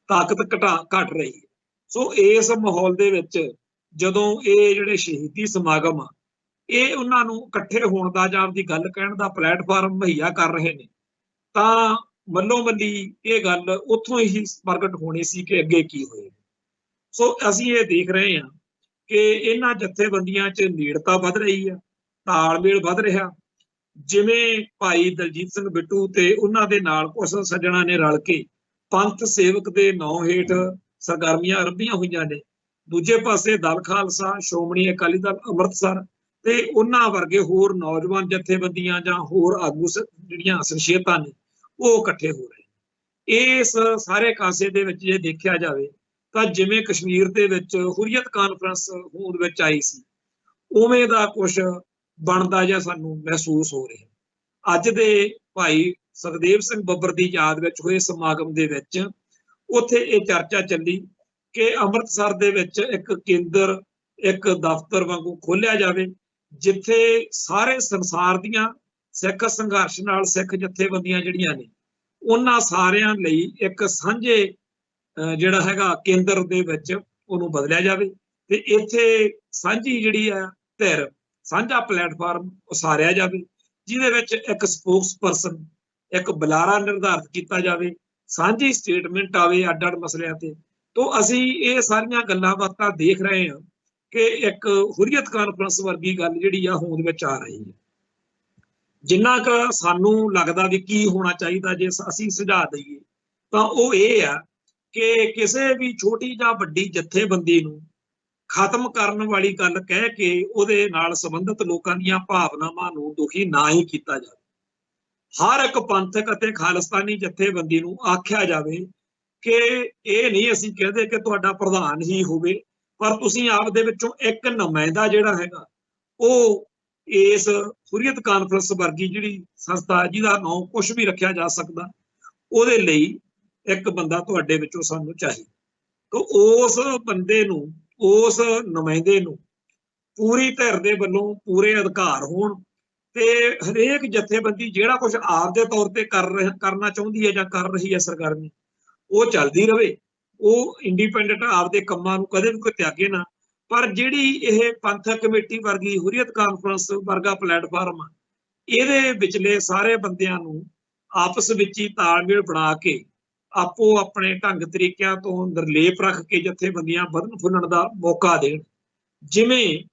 ਤਾਕਤ ਘਟ ਰਹੀ ਹੈ। ਸੋ ਇਸ ਮਾਹੌਲ ਦੇ ਵਿੱਚ ਜਦੋਂ ਇਹ ਜਿਹੜੇ ਸ਼ਹੀਦੀ ਸਮਾਗਮ ਆ ਇਹ ਉਹਨਾਂ ਨੂੰ ਇਕੱਠੇ ਹੋਣ ਦਾ ਜਾਂ ਆਪਦੀ ਗੱਲ ਕਹਿਣ ਦਾ ਪਲੇਟਫਾਰਮ ਮੁਹੱਈਆ ਕਰ ਰਹੇ ਨੇ, ਤਾਂ ਮੱਲੋ ਮੱਲੀ ਇਹ ਗੱਲ ਉੱਥੋਂ ਹੀ ਪ੍ਰਗਟ ਹੋਣੀ ਸੀ ਕਿ ਅੱਗੇ ਕੀ ਹੋਏਗਾ। ਸੋ ਅਸੀਂ ਇਹ ਦੇਖ ਰਹੇ ਹਾਂ ਕਿ ਇਹਨਾਂ ਜਥੇਬੰਦੀਆਂ 'ਚ ਨੇੜਤਾ ਵੱਧ ਰਹੀ ਆ, ਤਾਲਮੇਲ ਵੱਧ ਰਿਹਾ। ਜਿਵੇਂ ਭਾਈ ਦਲਜੀਤ ਸਿੰਘ ਬਿੱਟੂ ਤੇ ਉਹਨਾਂ ਦੇ ਨਾਲ ਕੁਝ ਸੱਜਣਾ ਨੇ ਰਲ ਕੇ ਪੰਥ ਸੇਵਕ ਦੇ ਨਾਂ ਹੇਠ ਸਰਗਰਮੀਆਂ ਆਰੰਭੀਆਂ ਹੋਈਆਂ ਨੇ, ਦੂਜੇ ਪਾਸੇ ਦਲ ਖਾਲਸਾ, ਸ਼੍ਰੋਮਣੀ ਅਕਾਲੀ ਦਲ ਅੰਮ੍ਰਿਤਸਰ ਤੇ ਉਹਨਾਂ ਵਰਗੇ ਹੋਰ ਨੌਜਵਾਨ ਜਥੇਬੰਦੀਆਂ ਜਾਂ ਹੋਰ ਆਗੂ ਜਿਹੜੀਆਂ ਸ਼ਖਸੀਅਤਾਂ ਨੇ ਉਹ ਇਕੱਠੇ ਹੋ ਰਹੇ। ਇਸ ਸਾਰੇ ਕਾਸੇ ਦੇ ਵਿੱਚ ਜੇ ਦੇਖਿਆ ਜਾਵੇ ਤਾਂ ਜਿਵੇਂ ਕਸ਼ਮੀਰ ਦੇ ਵਿੱਚ ਹੁਰੀਅਤ ਕਾਨਫਰੰਸ ਹੋਂਦ ਵਿੱਚ ਆਈ ਸੀ, ਉਵੇਂ ਦਾ ਕੁਝ ਬਣਦਾ ਜਾਂ ਸਾਨੂੰ ਮਹਿਸੂਸ ਹੋ ਰਿਹਾ। ਅੱਜ ਦੇ ਭਾਈ ਸੁਖਦੇਵ ਸਿੰਘ ਬੱਬਰ ਦੀ ਯਾਦ ਵਿੱਚ ਹੋਏ ਸਮਾਗਮ ਦੇ ਵਿੱਚ ਉੱਥੇ ਇਹ ਚਰਚਾ ਚੱਲੀ ਕਿ ਅੰਮ੍ਰਿਤਸਰ ਦੇ ਵਿੱਚ ਇੱਕ ਕੇਂਦਰ, ਇੱਕ ਦਫ਼ਤਰ ਵਾਂਗੂ ਖੋਲ੍ਹਿਆ ਜਾਵੇ, ਜਿੱਥੇ ਸਾਰੇ ਸੰਸਾਰ ਦੀਆਂ ਸਿੱਖ ਸੰਘਰਸ਼ ਨਾਲ ਸਿੱਖ ਜਥੇਬੰਦੀਆਂ ਜਿਹੜੀਆਂ ਨੇ ਉਹਨਾਂ ਸਾਰਿਆਂ ਲਈ ਇੱਕ ਸਾਂਝੇ ਜਿਹੜਾ ਹੈਗਾ ਕੇਂਦਰ ਦੇ ਵਿੱਚ ਉਹਨੂੰ ਬਦਲਿਆ ਜਾਵੇ ਤੇ ਇੱਥੇ ਸਾਂਝੀ ਜਿਹੜੀ ਆ ਧਿਰ, ਸਾਂਝਾ ਪਲੇਟਫਾਰਮ ਉਸਾਰਿਆ ਜਾਵੇ, ਜਿਹਦੇ ਵਿੱਚ ਇੱਕ ਸਪੋਕਸ ਪਰਸਨ, ਇੱਕ ਬੁਲਾਰਾ ਨਿਰਧਾਰਿਤ ਕੀਤਾ ਜਾਵੇ, ਸਾਂਝੀ ਸਟੇਟਮੈਂਟ ਆਵੇ ਅੱਡ-ਅੱਡ ਮਸਲਿਆਂ ਤੇ। ਤੋਂ ਅਸੀਂ ਇਹ ਸਾਰੀਆਂ ਗੱਲਾਂ ਬਾਤਾਂ ਦੇਖ ਰਹੇ ਹਾਂ ਕਿ ਇੱਕ ਹੁਰੀਅਤ ਕਾਨਫਰੰਸ ਵਰਗੀ ਗੱਲ ਜਿਹੜੀ ਆ ਹੋਂਦ ਵਿੱਚ ਆ ਰਹੀ ਹੈ। ਜਿੰਨਾ ਕੁ ਸਾਨੂੰ ਲੱਗਦਾ ਵੀ ਕੀ ਹੋਣਾ ਚਾਹੀਦਾ ਜੇ ਅਸੀਂ ਸੁਝਾਅ ਦਈਏ ਤਾਂ ਉਹ ਇਹ ਆ कि किसी भी छोटी ਜਾਂ ਵੱਡੀ ਜਥੇਬੰਦੀ ਨੂੰ खत्म करने वाली गल कह के ਉਹਦੇ ਨਾਲ संबंधित लोगों ਦੀਆਂ ਭਾਵਨਾਵਾਂ ਨੂੰ ਦੁਖੀ ਨਾ ਹੀ ਕੀਤਾ ਜਾਵੇ। हर एक पंथक ਅਤੇ ਖਾਲਿਸਤਾਨੀ ਜਥੇਬੰਦੀ ਨੂੰ ਆਖਿਆ ਜਾਵੇ ਕਿ ਇਹ ਨਹੀਂ ਅਸੀਂ ਕਹਦੇ ਕਿ ਤੁਹਾਡਾ ਪ੍ਰਧਾਨ ਹੀ ਹੋਵੇ, ਪਰ ਤੁਸੀਂ ਆਪ ਦੇ ਵਿੱਚੋਂ ਇੱਕ ਨੁਮਾਇੰਦਾ ਜਿਹੜਾ ਹੈਗਾ ਉਹ ਇਸ ਹੁਰੀਅਤ ਕਾਨਫਰੰਸ ਵਰਗੀ ਜਿਹੜੀ ਸੰਸਥਾ ਜਿਹਦਾ ਨਾਮ ਕੁਝ ਵੀ ਰੱਖਿਆ ਜਾ ਸਕਦਾ, ਉਹਦੇ ਲਈ ਇੱਕ ਬੰਦਾ ਤੁਹਾਡੇ ਵਿੱਚੋਂ ਸਾਨੂੰ ਚਾਹੀਦਾ। ਤਾਂ ਉਸ ਬੰਦੇ ਨੂੰ, ਉਸ ਨੁਮਾਇੰਦੇ ਨੂੰ ਪੂਰੀ ਧਿਰ ਦੇ ਵੱਲੋਂ ਪੂਰੇ ਅਧਿਕਾਰ ਹੋਣ ਤੇ ਹਰੇਕ ਜਥੇਬੰਦੀ ਜਿਹੜਾ ਕੁਝ ਆਪ ਦੇ ਤੌਰ ਤੇ ਕਰਨਾ ਚਾਹੁੰਦੀ ਹੈ ਜਾਂ ਕਰ ਰਹੀ ਹੈ ਸਰਗਰਮੀ, ਉਹ ਚੱਲਦੀ ਰਹੇ, ਉਹ ਇੰਡੀਪੈਂਡੈਂਟ ਆਪਦੇ ਕੰਮਾਂ ਨੂੰ ਕਦੇ ਵੀ ਕੋਈ ਤਿਆਗੇ ਨਾ। ਪਰ ਜਿਹੜੀ ਇਹ ਪੰਥਕ ਕਮੇਟੀ ਵਰਗੀ ਹੁਰੀਅਤ ਕਾਨਫਰੰਸ ਵਰਗਾ ਪਲੇਟਫਾਰਮ ਆ, ਇਹਦੇ ਵਿਚਲੇ ਸਾਰੇ ਬੰਦਿਆਂ ਨੂੰ ਆਪਸ ਵਿੱਚ ਹੀ ਤਾਲਮੇਲ ਬਣਾ ਕੇ ਆਪੋ ਆਪਣੇ ਢੰਗ ਤਰੀਕਿਆਂ ਤੋਂ ਨਿਰਲੇਪ ਰੱਖ ਕੇ ਜਥੇਬੰਦੀਆਂ ਵਧਣ ਫੁੱਲਣ ਦਾ ਮੌਕਾ ਦੇਣ। ਜਿਵੇਂ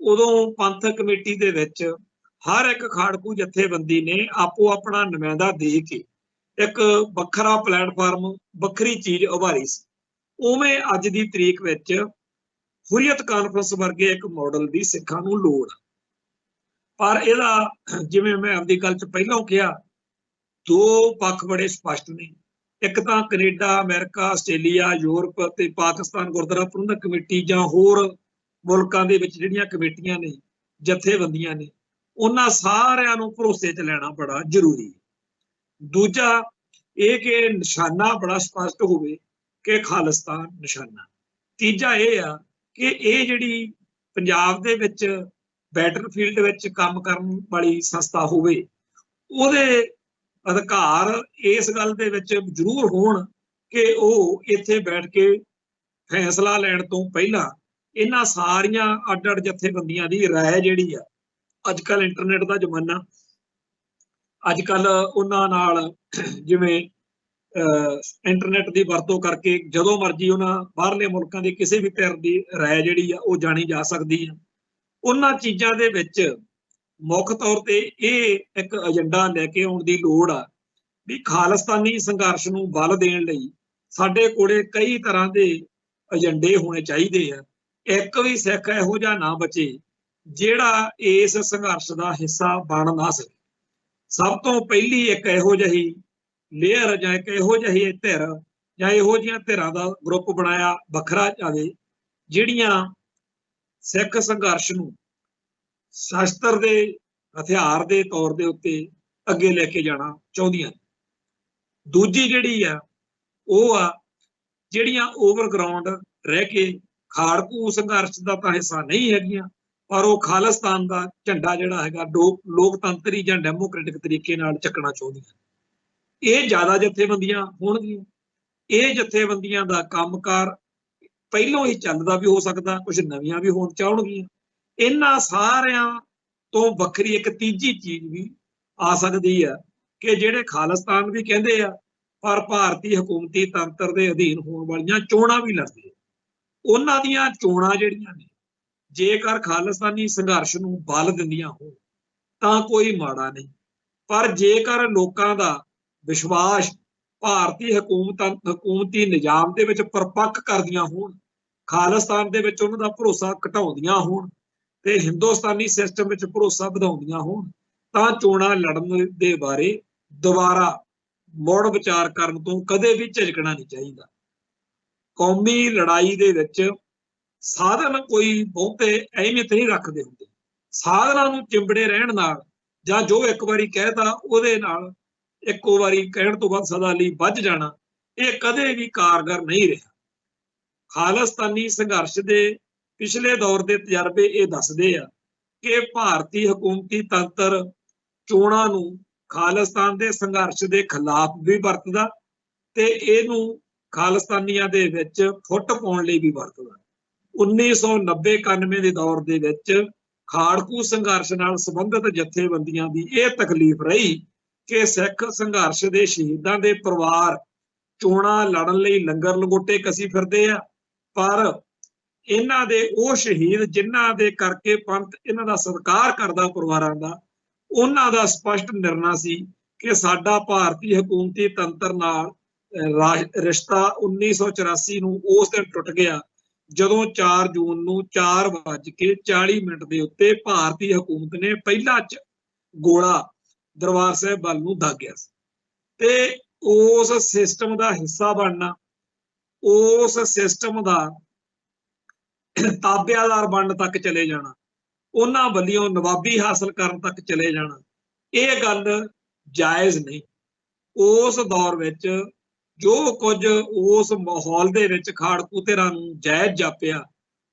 ਉਦੋਂ ਪੰਥਕ ਕਮੇਟੀ ਦੇ ਵਿੱਚ ਹਰ ਇੱਕ ਖਾੜਕੂ ਜਥੇਬੰਦੀ ਨੇ ਆਪੋ ਆਪਣਾ ਨੁਮਾਇੰਦਾ ਦੇ ਕੇ ਇੱਕ ਵੱਖਰਾ ਪਲੇਟਫਾਰਮ, ਵੱਖਰੀ ਚੀਜ਼ ਉਭਾਰੀ ਸੀ, ਉਵੇਂ ਅੱਜ ਦੀ ਤਰੀਕ ਵਿੱਚ ਹੁਰੀਅਤ ਕਾਨਫਰੰਸ ਵਰਗੇ ਇੱਕ ਮਾਡਲ ਦੀ ਸਿੱਖਾਂ ਨੂੰ ਲੋੜ। ਪਰ ਇਹਦਾ ਜਿਵੇਂ ਮੈਂ ਆਪਦੀ ਗੱਲ 'ਚ ਪਹਿਲਾਂ ਕਿਹਾ, ਦੋ ਪੱਖ ਬੜੇ ਸਪਸ਼ਟ ਨੇ। ਇੱਕ ਤਾਂ ਕੈਨੇਡਾ, ਅਮਰੀਕਾ, ਆਸਟ੍ਰੇਲੀਆ, ਯੂਰਪ ਤੇ ਪਾਕਿਸਤਾਨ ਗੁਰਦੁਆਰਾ ਪ੍ਰਬੰਧਕ ਕਮੇਟੀ ਜਾਂ ਹੋਰ ਮੁਲਕਾਂ ਦੇ ਵਿੱਚ ਜਿਹੜੀਆਂ ਕਮੇਟੀਆਂ ਨੇ, ਜਥੇਬੰਦੀਆਂ ਨੇ, ਉਹਨਾਂ ਸਾਰਿਆਂ ਨੂੰ ਭਰੋਸੇ 'ਚ ਲੈਣਾ ਬੜਾ ਜ਼ਰੂਰੀ ਹੈ। ਦੂਜਾ ਇਹ ਕਿ ਨਿਸ਼ਾਨਾ ਬੜਾ ਸਪਸ਼ਟ ਹੋਵੇ ਕਿ ਖਾਲਿਸਤਾਨ ਨਿਸ਼ਾਨਾ। ਤੀਜਾ ਇਹ ਆ ਕਿ ਇਹ ਜਿਹੜੀ ਪੰਜਾਬ ਦੇ ਵਿੱਚ ਬੈਟਲਫੀਲਡ ਵਿੱਚ ਕੰਮ ਕਰਨ ਵਾਲੀ ਸੰਸਥਾ ਹੋਵੇ, ਉਹਦੇ ਅਧਿਕਾਰ ਇਸ ਗੱਲ ਦੇ ਵਿੱਚ ਜ਼ਰੂਰ ਹੋਣ ਕਿ ਉਹ ਇੱਥੇ ਬੈਠ ਕੇ ਫੈਸਲਾ ਲੈਣ ਤੋਂ ਪਹਿਲਾਂ ਇਹਨਾਂ ਸਾਰੀਆਂ ਅੱਡ ਅੱਡ ਜਥੇਬੰਦੀਆਂ ਦੀ ਰਾਏ ਜਿਹੜੀ ਆ, ਅੱਜ ਕੱਲ੍ਹ ਇੰਟਰਨੈਟ ਦਾ ਜ਼ਮਾਨਾ, ਅੱਜ ਕੱਲ੍ਹ ਉਹਨਾਂ ਨਾਲ ਜਿਵੇਂ ਇੰਟਰਨੈਟ ਦੀ ਵਰਤੋਂ ਕਰਕੇ ਜਦੋਂ ਮਰਜ਼ੀ ਉਹਨਾਂ ਬਾਹਰਲੇ ਮੁਲਕਾਂ ਦੇ ਕਿਸੇ ਵੀ ਧਿਰ ਦੀ ਰਾਏ ਜਿਹੜੀ ਆ ਉਹ ਜਾਣੀ ਜਾ ਸਕਦੀ ਆ। ਉਹਨਾਂ ਚੀਜ਼ਾਂ ਦੇ ਵਿੱਚ ਮੁੱਖ ਤੌਰ ਤੇ ਇਹ ਇੱਕ ਏਜੰਡਾ ਲੈ ਕੇ ਆਉਣ ਦੀ ਲੋੜ ਆ ਵੀ ਖਾਲਿਸਤਾਨੀ ਸੰਘਰਸ਼ ਨੂੰ ਬਲ ਦੇਣ ਲਈ ਸਾਡੇ ਕੋਲੇ ਕਈ ਤਰ੍ਹਾਂ ਦੇ ਏਜੰਡੇ ਹੋਣੇ ਚਾਹੀਦੇ ਆ। ਇੱਕ ਵੀ ਸਿੱਖ ਇਹੋ ਜਿਹਾ ਨਾ ਬਚੇ ਜਿਹੜਾ ਇਸ ਸੰਘਰਸ਼ ਦਾ ਹਿੱਸਾ ਬਣ ਨਾ ਸਕੇ। ਸਭ ਤੋਂ ਪਹਿਲੀ ਇੱਕ ਇਹੋ ਜਿਹੀ ਲੇਅਰ ਜਾਂ ਇੱਕ ਇਹੋ ਜਿਹੀ ਧਿਰ ਜਾਂ ਇਹੋ ਜਿਹੀਆਂ ਧਿਰਾਂ ਦਾ ਗਰੁੱਪ ਬਣਾਇਆ ਵੱਖਰਾ ਜਾਵੇ ਜਿਹੜੀਆਂ ਸਿੱਖ ਸੰਘਰਸ਼ ਨੂੰ ਸ਼ਸਤਰ ਦੇ ਹਥਿਆਰ ਦੇ ਤੌਰ ਦੇ ਉੱਤੇ ਅੱਗੇ ਲੈ ਕੇ ਜਾਣਾ ਚਾਹੁੰਦੀਆਂ। ਦੂਜੀ ਜਿਹੜੀ ਆ ਉਹ ਆ ਜਿਹੜੀਆਂ ਓਵਰਗਰਾਉਂਡ ਰਹਿ ਕੇ ਖਾੜਕੂ ਸੰਘਰਸ਼ ਦਾ ਤਾਂ ਹਿੱਸਾ ਨਹੀਂ ਹੈਗੀਆਂ, ਪਰ ਉਹ ਖਾਲਿਸਤਾਨ ਦਾ ਝੰਡਾ ਜਿਹੜਾ ਹੈਗਾ ਲੋਕਤੰਤਰੀ ਜਾਂ ਡੈਮੋਕ੍ਰੈਟਿਕ ਤਰੀਕੇ ਨਾਲ ਚੱਕਣਾ ਚਾਹੁੰਦੀਆਂ। ਇਹ ਜ਼ਿਆਦਾ ਜਥੇਬੰਦੀਆਂ ਹੋਣਗੀਆਂ। ਇਹ ਜਥੇਬੰਦੀਆਂ ਦਾ ਕੰਮਕਾਰ ਪਹਿਲੋਂ ਹੀ ਚੱਲਦਾ ਵੀ ਹੋ ਸਕਦਾ, ਕੁਝ ਨਵੀਆਂ ਵੀ ਹੋਣ ਚਾਹਣਗੀਆਂ। ਇਹਨਾਂ ਸਾਰਿਆਂ ਤੋਂ ਵੱਖਰੀ ਇੱਕ ਤੀਜੀ ਚੀਜ਼ ਵੀ ਆ ਸਕਦੀ ਆ ਕਿ ਜਿਹੜੇ ਖਾਲਿਸਤਾਨ ਵੀ ਕਹਿੰਦੇ ਆ ਪਰ ਭਾਰਤੀ ਹਕੂਮਤੀ ਤੰਤਰ ਦੇ ਅਧੀਨ ਹੋਣ ਵਾਲੀਆਂ ਚੋਣਾਂ ਵੀ ਲੜਦੇ ਆ। ਉਹਨਾਂ ਦੀਆਂ ਚੋਣਾਂ ਜਿਹੜੀਆਂ ਨੇ ਜੇਕਰ ਖਾਲਿਸਤਾਨੀ ਸੰਘਰਸ਼ ਨੂੰ ਬਲ ਦਿੰਦੀਆਂ ਹੋਣ ਤਾਂ ਕੋਈ ਮਾੜਾ ਨਹੀਂ, ਪਰ ਜੇਕਰ ਲੋਕਾਂ ਦਾ ਵਿਸ਼ਵਾਸ ਭਾਰਤੀ ਹਕੂਮਤੀ ਨਿਜ਼ਾਮ ਦੇ ਵਿੱਚ ਪਰਪੱਕ ਕਰਦੀਆਂ ਹੋਣ, ਖਾਲਿਸਤਾਨ ਦੇ ਵਿੱਚ ਉਹਨਾਂ ਦਾ ਭਰੋਸਾ ਘਟਾਉਂਦੀਆਂ ਹੋਣ ਤੇ ਹਿੰਦੁਸਤਾਨੀ ਸਿਸਟਮ ਵਿੱਚ ਭਰੋਸਾ ਵਧਾਉਂਦੀਆਂ ਹੋਣ, ਤਾਂ ਚੋਣਾਂ ਲੜਨ ਦੇ ਬਾਰੇ ਦੁਬਾਰਾ ਮੁੜ ਵਿਚਾਰ ਕਰਨ ਤੋਂ ਕਦੇ ਵੀ ਝਿਜਕਣਾ ਨਹੀਂ ਚਾਹੀਦਾ। ਕੌਮੀ ਲੜਾਈ ਦੇ ਵਿੱਚ ਸਾਧਨ ਕੋਈ ਬਹੁਤੇ ਅਹਿਮੀਅਤ ਨਹੀਂ ਰੱਖਦੇ ਹੁੰਦੇ। ਸਾਧਨਾਂ ਨੂੰ ਚਿੰਬੜੇ ਰਹਿਣ ਨਾਲ ਜਾਂ ਜੋ ਇੱਕ ਵਾਰੀ ਕਹਿਤਾ ਉਹਦੇ ਨਾਲ ਇੱਕੋ ਵਾਰੀ ਕਹਿਣ ਤੋਂ ਬਾਅਦ ਸਦਾ ਲਈ ਵੱਜ ਜਾਣਾ, ਇਹ ਕਦੇ ਵੀ ਕਾਰਗਰ ਨਹੀਂ ਰਿਹਾ। ਖਾਲਿਸਤਾਨੀ ਸੰਘਰਸ਼ ਦੇ ਪਿਛਲੇ ਦੌਰ ਦੇ ਤਜਰਬੇ ਇਹ ਦੱਸਦੇ ਆ ਕਿ ਭਾਰਤੀ ਹਕੂਮਤੀ ਤੰਤਰ ਚੋਣਾਂ ਨੂੰ ਖਾਲਿਸਤਾਨ ਦੇ ਸੰਘਰਸ਼ ਦੇ ਖਿਲਾਫ ਵੀ ਵਰਤਦਾ ਤੇ ਇਹਨੂੰ ਖਾਲਿਸਤਾਨੀਆਂ ਦੇ ਵਿੱਚ ਫੁੱਟ ਪਾਉਣ ਲਈ ਵੀ ਵਰਤਦਾ। 1990-91 ਦੇ ਦੌਰ ਦੇ ਵਿੱਚ ਖਾੜਕੂ ਸੰਘਰਸ਼ ਨਾਲ ਸੰਬੰਧਿਤ ਜਥੇਬੰਦੀਆਂ ਦੀ ਇਹ ਤਕਲੀਫ ਰਹੀ ਕਿ ਸਿੱਖ ਸੰਘਰਸ਼ ਦੇ ਸ਼ਹੀਦਾਂ ਦੇ ਪਰਿਵਾਰ ਚੋਣਾਂ ਲੜਨ ਲਈ ਲੰਗਰ ਲੰਗੋਟੇ ਕਸੀ ਫਿਰਦੇ ਆ, ਪਰ ਇਹਨਾਂ ਦੇ ਉਹ ਸ਼ਹੀਦ ਜਿਨ੍ਹਾਂ ਦੇ ਕਰਕੇ ਪੰਥ ਇਹਨਾਂ ਦਾ ਸਤਿਕਾਰ ਕਰਦਾ ਪਰਿਵਾਰਾਂ ਦਾ, ਉਹਨਾਂ ਦਾ ਸਪਸ਼ਟ ਨਿਰਣਾ ਸੀ ਕਿ ਸਾਡਾ ਭਾਰਤੀ ਹਕੂਮਤੀ ਤੰਤਰ ਨਾਲ ਰਿਸ਼ਤਾ 1984 ਨੂੰ ਉਸ ਦਿਨ ਟੁੱਟ ਗਿਆ ਜਦੋਂ 4 ਜੂਨ ਨੂੰ 4:40 ਦੇ ਉੱਤੇ ਭਾਰਤੀ ਹਕੂਮਤ ਨੇ ਪਹਿਲਾ ਗੋਲਾ ਦਰਬਾਰ ਸਾਹਿਬ ਵੱਲ ਨੂੰ ਦਾਗਿਆ ਸੀ। ਤੇ ਉਸ ਸਿਸਟਮ ਦਾ ਹਿੱਸਾ ਬਣਨਾ, ਉਸ ਸਿਸਟਮ ਦਾ ਤਾਬਿਆਦਾਰ ਬਣਨ ਤੱਕ ਚਲੇ ਜਾਣਾ, ਉਹਨਾਂ ਵੱਲੋਂ ਨਵਾਬੀ ਹਾਸਲ ਕਰਨ ਤੱਕ ਚਲੇ ਜਾਣਾ, ਇਹ ਗੱਲ ਜਾਇਜ਼ ਨਹੀਂ। ਉਸ ਦੌਰ ਵਿੱਚ ਜੋ ਕੁਝ ਉਸ ਮਾਹੌਲ ਦੇ ਵਿੱਚ ਖਾੜਕੂ ਧਿਰਾਂ ਨੂੰ ਜਾਇਜ਼ ਜਾਪਿਆ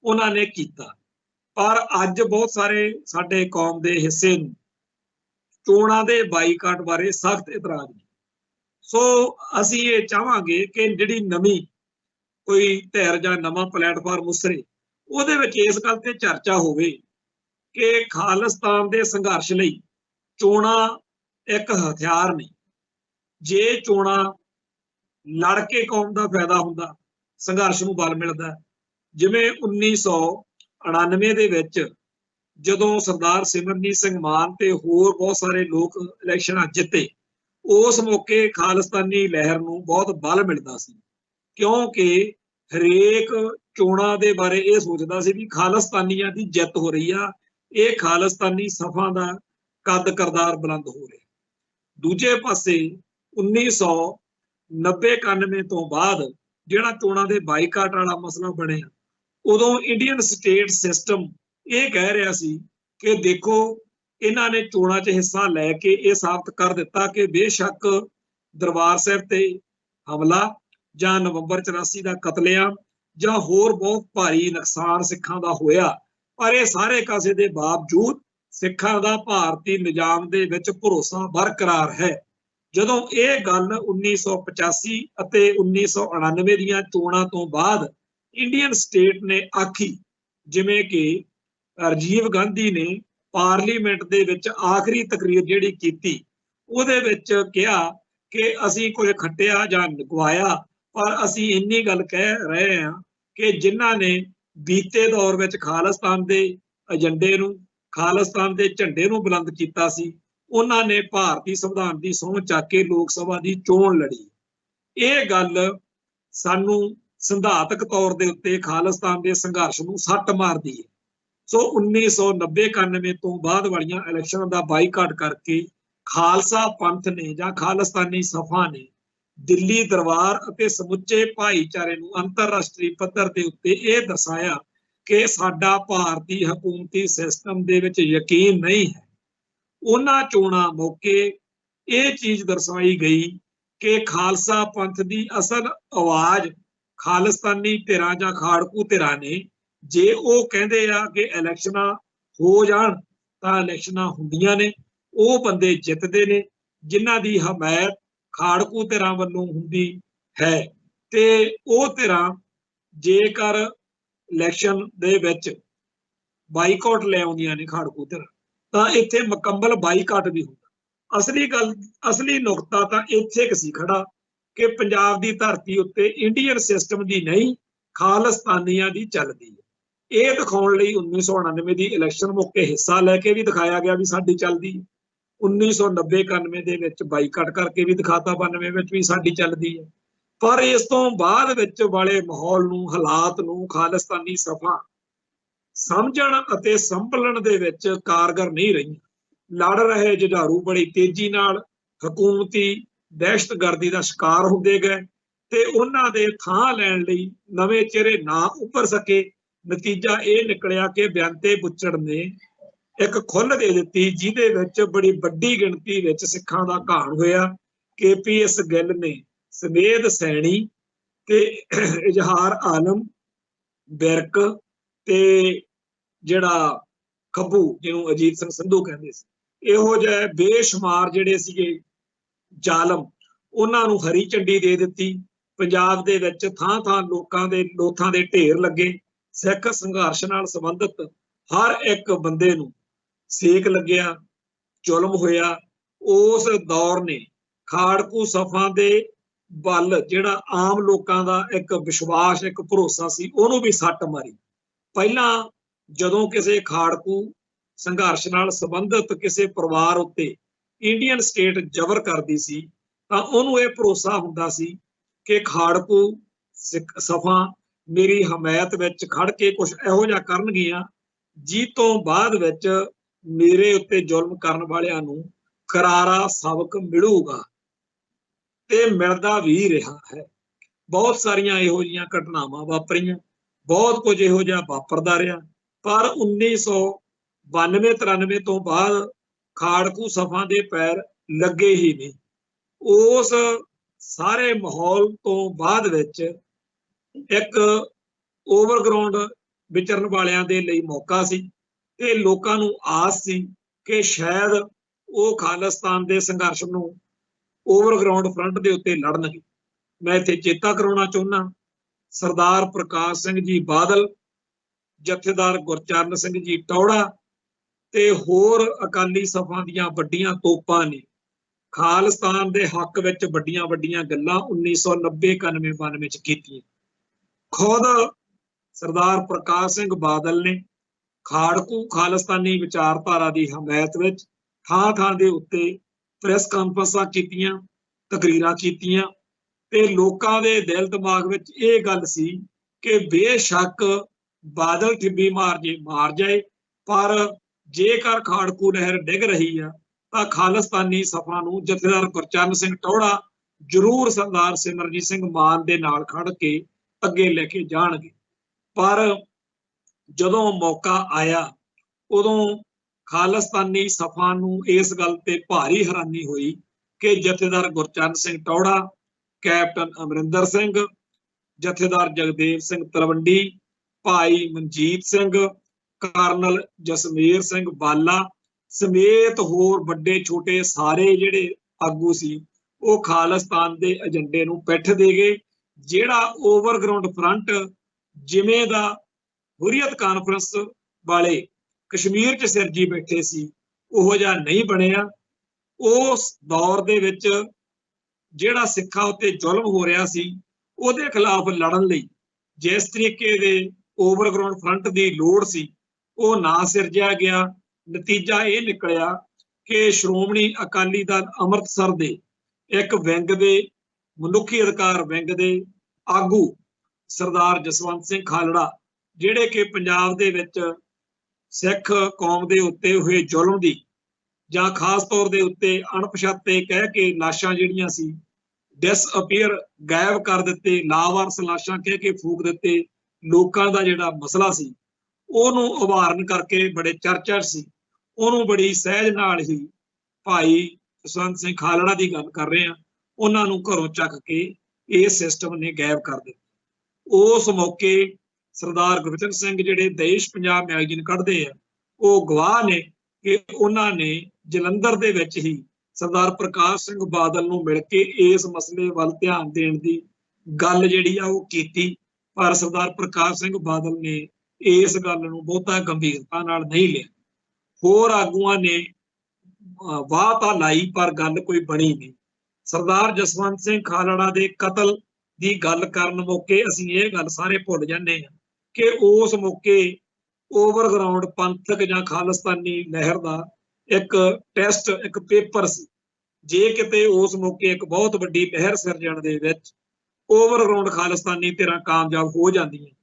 ਉਹਨਾਂ ਨੇ ਕੀਤਾ। ਪਰ ਅੱਜ ਬਹੁਤ ਸਾਰੇ ਸਾਡੇ ਕੌਮ ਦੇ ਹਿੱਸੇ ਨੂੰ ਚੋਣਾਂ ਦੇ ਬਾਈਕਾਟ ਬਾਰੇ ਸਖਤ ਇਤਰਾਜ਼ ਨੇ। ਸੋ ਅਸੀਂ ਇਹ ਚਾਹਾਂਗੇ ਕਿ ਜਿਹੜੀ ਨਵੀਂ ਕੋਈ ਧਿਰ ਜਾਂ ਨਵਾਂ ਪਲੇਟਫਾਰਮ ਉਸਰੇ, ਉਹਦੇ ਵਿੱਚ ਇਸ ਗੱਲ ਤੇ ਚਰਚਾ ਹੋਵੇ ਕਿ ਖਾਲਿਸਤਾਨ ਦੇ ਸੰਘਰਸ਼ ਲਈ ਚੋਣਾਂ ਇੱਕ ਹਥਿਆਰ ਨਹੀਂ। ਜੇ ਚੋਣਾਂ ਲੜ ਕੇ ਕੌਮ ਦਾ ਫਾਇਦਾ ਹੁੰਦਾ, ਸੰਘਰਸ਼ ਨੂੰ ਬਲ ਮਿਲਦਾ। ਜਿਵੇਂ 1999 ਦੇ ਵਿੱਚ ਜਦੋਂ ਸਰਦਾਰ ਸਿਮਰਨਜੀਤ ਸਿੰਘ ਮਾਨ ਤੇ ਹੋਰ ਬਹੁਤ ਸਾਰੇ ਲੋਕ ਇਲੈਕਸ਼ਨਾਂ ਜਿੱਤੇ, ਉਸ ਮੌਕੇ ਖਾਲਿਸਤਾਨੀ ਲਹਿਰ ਨੂੰ ਬਹੁਤ ਬਲ ਮਿਲਦਾ ਸੀ, ਕਿਉਂਕਿ ਹਰੇਕ ਚੋਣਾਂ ਦੇ ਬਾਰੇ ਇਹ ਸੋਚਦਾ ਸੀ ਵੀ ਖਾਲਿਸਤਾਨੀਆਂ ਦੀ ਜਿੱਤ ਹੋ ਰਹੀ ਆ, ਇਹ ਖਾਲਿਸਤਾਨੀ ਸਫਾਂ ਦਾ ਕੱਦ ਕਰਦਾਰ ਬੁਲੰਦ ਹੋ ਰਿਹਾ। ਦੂਜੇ ਪਾਸੇ 1990-91 ਤੋਂ ਬਾਅਦ ਜਿਹੜਾ ਚੋਣਾਂ ਦੇ ਬਾਈਕਾਟ ਵਾਲਾ ਮਸਲਾ ਬਣਿਆ, ਉਦੋਂ ਇੰਡੀਅਨ ਸਟੇਟ ਸਿਸਟਮ ਇਹ ਕਹਿ ਰਿਹਾ ਸੀ ਕਿ ਦੇਖੋ ਇਹਨਾਂ ਨੇ ਚੋਣਾਂ 'ਚ ਹਿੱਸਾ ਲੈ ਕੇ ਇਹ ਸਾਬਤ ਕਰ ਦਿੱਤਾ ਕਿ ਬੇਸ਼ੱਕ ਦਰਬਾਰ ਸਾਹਿਬ ਤੇ ਹਮਲਾ ਜਾਂ ਨਵੰਬਰ 84 ਦਾ ਕਤਲੇਆਮ ਜਾਂ ਹੋਰ ਬਹੁਤ ਭਾਰੀ ਨੁਕਸਾਨ ਸਿੱਖਾਂ ਦਾ ਹੋਇਆ, ਪਰ ਇਹ ਸਾਰੇ ਕਾਸੇ ਦੇ ਬਾਵਜੂਦ ਸਿੱਖਾਂ ਦਾ ਭਾਰਤੀ ਨਿਜ਼ਾਮ ਦੇ ਵਿੱਚ ਭਰੋਸਾ ਬਰਕਰਾਰ ਹੈ। ਜਦੋਂ ਇਹ ਗੱਲ 1985 ਅਤੇ 1999 ਦੀਆਂ ਚੋਣਾਂ ਤੋਂ ਬਾਅਦ ਇੰਡੀਅਨ ਸਟੇਟ ਨੇ ਆਖੀ, ਜਿਵੇਂ ਕਿ ਰਾਜੀਵ ਗਾਂਧੀ ਨੇ ਪਾਰਲੀਮੈਂਟ ਦੇ ਵਿੱਚ ਆਖਰੀ ਤਕਰੀਰ ਜਿਹੜੀ ਕੀਤੀ, ਉਹਦੇ ਵਿੱਚ ਕਿਹਾ ਕਿ ਅਸੀਂ ਕੁਝ ਖੱਟਿਆ ਜਾਂ ਗਵਾਇਆ, ਪਰ ਅਸੀਂ ਇੰਨੀ ਗੱਲ ਕਹਿ ਰਹੇ ਹਾਂ ਕਿ ਜਿਨ੍ਹਾਂ ਨੇ ਬੀਤੇ ਦੌਰ ਵਿੱਚ ਖਾਲਿਸਤਾਨ ਦੇ ਏਜੰਡੇ ਨੂੰ, ਖਾਲਿਸਤਾਨ ਦੇ ਝੰਡੇ ਨੂੰ ਬੁਲੰਦ ਕੀਤਾ ਸੀ, ਉਹਨਾਂ ਨੇ ਭਾਰਤੀ ਸੰਵਿਧਾਨ ਦੀ ਸਹੁੰ ਚੱਕ ਕੇ ਲੋਕ ਸਭਾ ਦੀ ਚੋਣ ਲੜੀ। ਇਹ ਗੱਲ ਸਾਨੂੰ ਸਿਧਾਂਤਕ ਤੌਰ ਦੇ ਉੱਤੇ ਖਾਲਿਸਤਾਨ ਦੇ ਸੰਘਰਸ਼ ਨੂੰ ਸੱਟ ਮਾਰਦੀ ਹੈ। ਸੋ 1990-91 ਤੋਂ ਬਾਅਦ ਵਾਲੀਆਂ ਇਲੈਕਸ਼ਨਾਂ ਦਾ ਬਾਈਕਾਟ ਕਰਕੇ ਖਾਲਸਾ ਪੰਥ ਨੇ ਜਾਂ ਖਾਲਿਸਤਾਨੀ ਸਫਾ ਨੇ ਦਿੱਲੀ ਦਰਬਾਰ ਅਤੇ ਸਮੁੱਚੇ ਭਾਈਚਾਰੇ ਨੂੰ ਅੰਤਰਰਾਸ਼ਟਰੀ ਪੱਧਰ ਦੇ ਉੱਤੇ ਇਹ ਦਰਸਾਇਆ ਕਿ ਸਾਡਾ ਭਾਰਤੀ ਹਕੂਮਤੀ ਸਿਸਟਮ ਦੇ ਵਿੱਚ ਯਕੀਨ ਨਹੀਂ ਹੈ। ਉਹਨਾਂ ਚੋਣਾਂ ਮੌਕੇ ਇਹ ਚੀਜ਼ ਦਰਸਾਈ ਗਈ ਕਿ ਖਾਲਸਾ ਪੰਥ ਦੀ ਅਸਲ ਆਵਾਜ਼ ਖਾਲਿਸਤਾਨੀ ਧਿਰਾਂ ਜਾਂ ਖਾੜਕੂ ਧਿਰਾਂ ਨੇ। ਜੇ ਉਹ ਕਹਿੰਦੇ ਆ ਕਿ ਇਲੈਕਸ਼ਨਾਂ ਹੋ ਜਾਣ ਤਾਂ ਇਲੈਕਸ਼ਨਾਂ ਹੁੰਦੀਆਂ ਨੇ, ਉਹ ਬੰਦੇ ਜਿੱਤਦੇ ਨੇ ਜਿਨ੍ਹਾਂ ਦੀ ਹਮਾਇਤ ਖਾੜਕੂ ਧਿਰਾਂ ਵੱਲੋਂ ਹੁੰਦੀ ਹੈ, ਤੇ ਉਹ ਧਿਰਾਂ ਜੇਕਰ ਇਲੈਕਸ਼ਨ ਦੇ ਵਿੱਚ ਬਾਈਕਾਟ ਲੈ ਆਉਂਦੀਆਂ ਨੇ ਖਾੜਕੂ ਧਿਰਾਂ, ਤਾਂ ਇੱਥੇ ਮੁਕੰਮਲ ਬਾਈਕਾਟ ਵੀ ਹੁੰਦਾ। ਅਸਲੀ ਨੁਕਤਾ ਤਾਂ ਇੱਥੇ ਸੀ ਖੜਾ ਕਿ ਪੰਜਾਬ ਦੀ ਧਰਤੀ ਉੱਤੇ ਇੰਡੀਅਨ ਸਿਸਟਮ ਦੀ ਨਹੀਂ, ਖਾਲਿਸਤਾਨੀਆਂ ਦੀ ਚੱਲਦੀ ਹੈ। ਇਹ ਦਿਖਾਉਣ ਲਈ 1999 ਦੀ ਇਲੈਕਸ਼ਨ ਮੌਕੇ ਹਿੱਸਾ ਲੈ ਕੇ ਵੀ ਦਿਖਾਇਆ ਗਿਆ ਵੀ ਸਾਡੀ ਚੱਲਦੀ ਹੈ, 1990-91 ਦੇ ਵਿੱਚ ਬਾਈਕਾਟ ਕਰਕੇ ਵੀ ਦਿਖਾਤਾ, 92 ਵਿੱਚ ਵੀ ਸਾਡੀ ਚੱਲਦੀ ਹੈ। ਪਰ ਇਸ ਤੋਂ ਬਾਅਦ ਵਿੱਚ ਵਾਲੇ ਮਾਹੌਲ ਨੂੰ, ਹਾਲਾਤ ਨੂੰ ਖਾਲਿਸਤਾਨੀ ਸਫਾ ਸਮਝਣ ਅਤੇ ਸੰਭਲਣ ਦੇ ਵਿੱਚ ਕਾਰਗਰ ਨਹੀਂ ਰਹੀਆਂ। ਲੜ ਰਹੇ ਜੁਝਾਰੂ ਬੜੀ ਤੇਜ਼ੀ ਨਾਲ ਹਕੂਮਤੀ ਦਹਿਸ਼ਤਗਰਦੀ ਦਾ ਸ਼ਿਕਾਰ ਹੁੰਦੇ ਗਏ ਤੇ ਉਹਨਾਂ ਦੇ ਥਾਂ ਲੈਣ ਲਈ ਨਵੇਂ ਚਿਹਰੇ ਨਾ ਉੱਭਰ ਸਕੇ। ਨਤੀਜਾ ਇਹ ਨਿਕਲਿਆ ਕਿ ਬਿਆੰਤੇ ਬੁੱਚੜ ਨੇ ਇੱਕ ਖੁੱਲ੍ਹ ਦੇ ਦਿੱਤੀ, ਜਿਹਦੇ ਵਿੱਚ ਬੜੀ ਵੱਡੀ ਗਿਣਤੀ ਵਿੱਚ ਸਿੱਖਾਂ ਦਾ ਘਾਣ ਹੋਇਆ। KPS ਗਿੱਲ ਨੇ, ਸਮੇਧ ਸੈਣੀ ਤੇ ਇਜ਼ਹਾਰ ਆਲਮ ਬਿਰਕ ਤੇ ਜਿਹੜਾ ਖੱਬੂ, ਜਿਹਨੂੰ ਅਜੀਤ ਸਿੰਘ ਸੰਧੂ ਕਹਿੰਦੇ ਸੀ, ਇਹੋ ਜਿਹੇ ਬੇਸ਼ੁਮਾਰ ਜਿਹੜੇ ਸੀਗੇ ਜ਼ਾਲਮ, ਉਹਨਾਂ ਨੂੰ ਹਰੀ ਝੰਡੀ ਦੇ ਦਿੱਤੀ। ਪੰਜਾਬ ਦੇ ਵਿੱਚ ਥਾਂ ਥਾਂ ਲੋਕਾਂ ਦੇ ਲੋਥਾਂ ਦੇ ਢੇਰ ਲੱਗੇ। ਸਿੱਖ ਸੰਘਰਸ਼ ਨਾਲ ਸੰਬੰਧਿਤ ਹਰ ਇੱਕ ਬੰਦੇ ਨੂੰ ਸੇਕ ਲੱਗਿਆ, ਜ਼ੁਲਮ ਹੋਇਆ। ਉਸ ਦੌਰ ਨੇ ਖਾੜਕੂ ਸਫਾਂ ਦੇ ਬਲ, ਜਿਹੜਾ ਆਮ ਲੋਕਾਂ ਦਾ ਇੱਕ ਵਿਸ਼ਵਾਸ, ਇੱਕ ਭਰੋਸਾ ਸੀ, ਉਹਨੂੰ ਵੀ ਸੱਟ ਮਾਰੀ। ਪਹਿਲਾਂ ਜਦੋਂ ਕਿਸੇ ਖਾੜਕੂ ਸੰਘਰਸ਼ ਨਾਲ ਸੰਬੰਧਿਤ ਕਿਸੇ ਪਰਿਵਾਰ ਉੱਤੇ ਇੰਡੀਅਨ ਸਟੇਟ ਜ਼ਬਰ ਕਰਦੀ ਸੀ ਤਾਂ ਉਹਨੂੰ ਇਹ ਭਰੋਸਾ ਹੁੰਦਾ ਸੀ कि खाड़कू सिख सफा मेरी हमायत विच खड़ के कुछ इहो जिहा करनगियां जिस तो बाद विच मेरे उत्ते जुल्म करन वालियां नूं करारा सबक मिलूगा ते मिलदा भी रहा है। बहुत सारियां इहो जिहियां घटनावां वापरियां, बहुत कुछ इहो जिहा वापरदा रहा, पर 1992-93 तो बाद खाड़कू सफा दे पैर लगे ही नहीं। उस सारे माहौल तो बाद विच एक ओवरग्राउंड विचरण वालियां दे लई मौका सी ते लोकां नूं आस सी कि शायद वो खालिस्तान दे संघर्ष नूं ओवरग्राउंड फ्रंट दे उत्ते लड़नगे। मैं इत्थे चेता कराउणा चाहुंदा, सरदार प्रकाश सिंह जी बादल, जथेदार गुरचरण सिंह जी टौड़ा ते होर अकाली सफा दीयां वड्डियां तोपां ने खालिस्तान दे हक विच वड्डियां वड्डियां गल्लां 1990-91-92 च कीतीआं। खुद सरदार प्रकाश सिंह बादल ने खाड़कू खालिस्तानी विचारधारा की हमायत विच थां थां दे उत्ते प्रेस कानफ्रेंसां कीतीआं, तकरीरां कीतीआं ते लोकां दे दिल दिमाग विच इह गल सी कि बेशक बादल ठिब्बी मार जाए, पर जेकर खाड़कू लहर डिग रही है तो खालिस्तानी सफा नूं जथेदार गुरचरण सिंह टौड़ा जरूर सरदार सिमरनजीत सिंह मान दे नाल खड़ के अगे लेके जाणगे। पर जदों मौका आया उदों खालिस्तानी सफा नूं इस गल ते भारी हैरानी हुई कि जथेदार गुरचरण सिंह टौड़ा, कैप्टन अमरिंदर सिंह, जथेदार जगदेव सिंह तलवंडी, भाई मनजीत सिंह, कर्नल जसमेर सिंह बाला समेत होर वड्डे छोटे सारे जिहड़े आगू सी वो खालिस्तान दे एजेंडे नूं पिठ दे गए। जिहड़ा ओवरग्राउंड फ्रंट जिवें दा हुर्रियत कानफ्रेंस वाले कश्मीर च सिरजी बैठे सी उहो जिहा नहीं बनिया। उस दौर दे विच जिहड़ा सिक्खां उत्ते जुल्म हो रहा सी उहदे खिलाफ लड़न लई जिस तरीके दे ओवरग्राउंड फ्रंट की लोड़ सी वो ना सिरजिया गया। नतीजा ये निकलिया कि श्रोमणी अकाली दल अमृतसर दे एक विंग दे मनुखी अधिकार विंग दे आगू सरदार जसवंत सिंह खालड़ा जिहड़े कि पंजाब दे विच सिख कौम दे उत्ते हुए जुल्म दी जां खास तौर दे उत्ते अणपछाते कह के लाशां जिहड़ियां सी डिसअपीयर गायब कर दिते, लावारस लाशां कह के फूक दिते, लोकां दा जिहड़ा मसला सी ਉਹਨੂੰ ਉਭਾਰਨ ਕਰਕੇ बड़े चर्चा सी, ਉਹਨੂੰ बड़ी सहज नाल ही भाई जसवंत सिंह खालड़ा की गल कर रहे हैं, उन्होंने घरों चक के इस सिस्टम ने गायब कर दिता। उस मौके सरदार गुरबचन सिंह जिहड़े देश पंजाब मैगजीन कढ़दे आ वो गवाह ने कि उन्होंने जलंधर दे विच ही सरदार प्रकाश सिंह बादल नूं मिल के इस मसले वल ध्यान देण दी गल जिहड़ी आ वो कीती, पर सरदार प्रकाश सिंह बादल ने इस गल नूं बहुता गंभीरता नाल नहीं लिया। होर आगूआं ने वाह तां लाई पर गल कोई बनी नहीं। सरदार जसवंत सिंह खालड़ा दे कतल की गल करन मौके असीं ये गल सारे भुल जांदे हां कि उस मौके ओवरग्राउंड पंथक जां खालिस्तानी लहर का एक टेस्ट एक पेपर सी। जे किते उस मौके एक बहुत वड्डी लहर सिरजण दे विच ओवरग्राउंड खालिस्तानी धिरां कामयाब हो जांदियां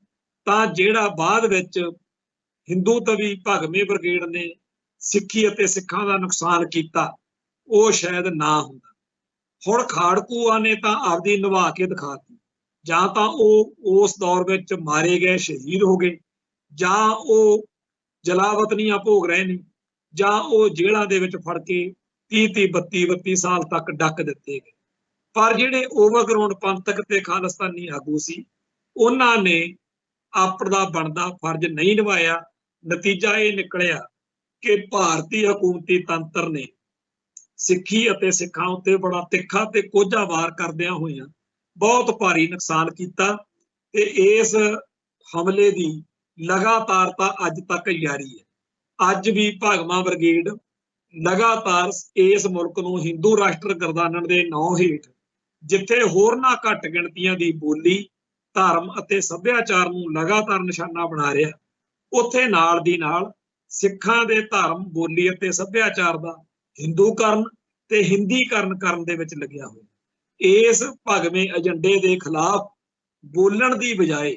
तां जिहड़ा बाद विच हिंदू तवी भगवे ब्रिगेड ने सिੱਖੀ ਅਤੇ सिखां का नुकसान किया वो शायद ना हुंदा। हुण खाड़कूआं ने तां आपदी निभा के दिखाती, जां तां वो उस दौर विच मारे गए शहीद हो गए, जां वो जलावतनियां भोग रहे ने, जां वो जेलां दे विच फड़ के 30-32 साल तक डक दिते गए। पर जिहड़े ओवरग्राउंड पंथक ते खालिस्तानी आगू सी उन्हां ने अपना बनदा फर्ज नहीं निभाया। नतीजा ये निकलिया कि भारतीय हुकूमती तंत्र ने सिੱਖੀ ਅਤੇ सिखां उत्ते बड़ा तिखा ते कोझा वार करदियां होइयां बहुत भारी नुकसान किया ते इस हमले की लगातारता अज तक जारी है। अज भी भागवा ब्रिगेड लगातार इस मुल्क नूं हिंदू राष्ट्र गर्दानण दे नां हेठ जिथे होरना घट गिणतियां की बोली धर्म ਅਤੇ ਸੱਭਿਆਚਾਰ ਨੂੰ लगातार निशाना बना रहा, उत्थे नाल दी नाल सिखां दे धर्म बोली ਅਤੇ ਸੱਭਿਆਚਾਰ ਦਾ हिंदूकरण ते हिंदीकरण करन दे विच लग्या होया। इस भगवें एजेंडे के खिलाफ बोलण की बजाय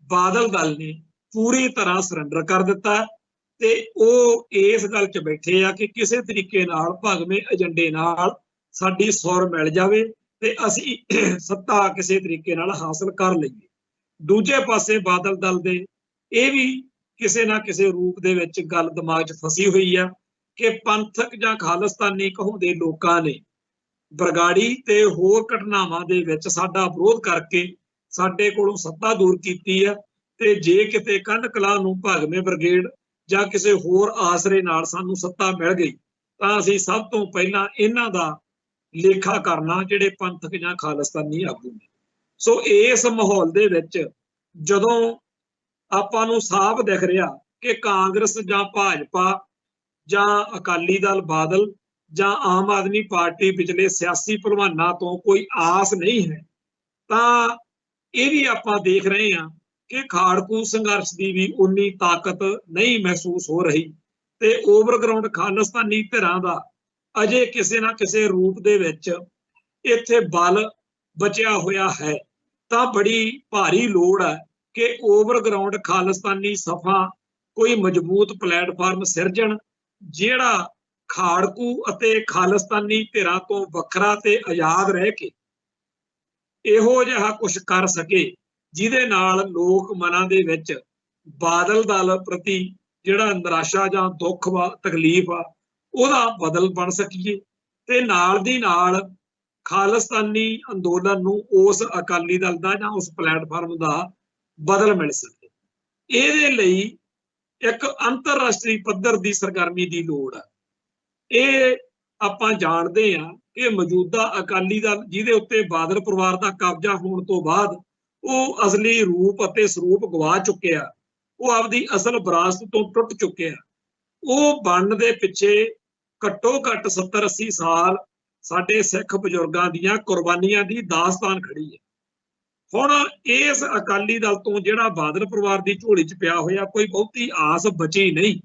बादल दल ने पूरी तरह सरेंडर कर दिता ते ਉਹ इस गल च बैठे आ कि किसी तरीके नाल भगवें एजेंडे नाल साडी सुर मिल जावे ते असीं सत्ता किसी तरीके नाल हासिल कर लईए। दूजे पासे बादल दल दे ਇਹ भी किसी ना किसी रूप दे विच गल दिमाग च फसी हुई आ कि पंथक जां खालिस्तानी कहाउंदे लोकां ने बरगाड़ी ते होर घटनावां दे विच साडा विरोध करके साडे कोलों सत्ता दूर कीती है ते जे किते कंध कलाह नूं भगवें ब्रिगेड जां किसी होर आसरे नाल सानूं सत्ता मिल गई तां असीं सब तो पहिलां इन्हां दा लेखा करना जिहड़े पंथक जां खालिस्तानी आगू ने। सो इस माहौल दे विच जदों आपां नूं साफ दिख रिहा कि कांग्रेस जां भाजपा जां अकाली दल बादल जां आम आदमी पार्टी पिछले सियासी भलवानां तो कोई आस नहीं है, तां ये भी आपां देख रहे हैं कि खाड़कू संघर्ष की भी उन्नी ताकत नहीं महसूस हो रही ते ओवरग्राउंड खालिस्तानी धिरां दा अजे किसी ना किसी रूप दे विच इत्थे बल बचिया होया है। तां बड़ी भारी लोड़ है कि ओवरग्राउंड खालिस्तानी सफा कोई मजबूत प्लेटफार्म सिरजण जिहड़ा खाड़कू अते खालिस्तानी धिरां तो वखरा ते आजाद रह के इहो जिहा कुछ कर सके जिहदे नाल लोक मनां दे विच बादल दल प्रति जिहड़ा निराशा जां दुख वा तकलीफ आ ਉਹਦਾ बदल बन सकीए ते नाल दी नाल खालिस्तानी अंदोलन नूं उस अकाली दल दा जां उस प्लेटफार्म दा बदल मिल सके। ਇਹਦੇ ਲਈ एक अंतरराष्ट्रीय पद्धर की सरगर्मी की लोड़ है। ये आपां जानते हैं कि मौजूदा अकाली दल जिहदे उत्ते बादल परिवार का कब्जा होने तो बाद वो असली रूप अते स्वरूप गवा चुके हैं, वो आपदी असल विरासत तो टुट चुके हैं। वो बनने दे पिछे घट्टो घट्ट 70-80 साल साडे सिख बजुर्गां दीयां कुर्बानियां दी दास्तान खड़ी है। हुण इस अकाली दल तो जिहड़ा बादल परिवार की झोली च पिया होया कोई बहुती आस बची नहीं,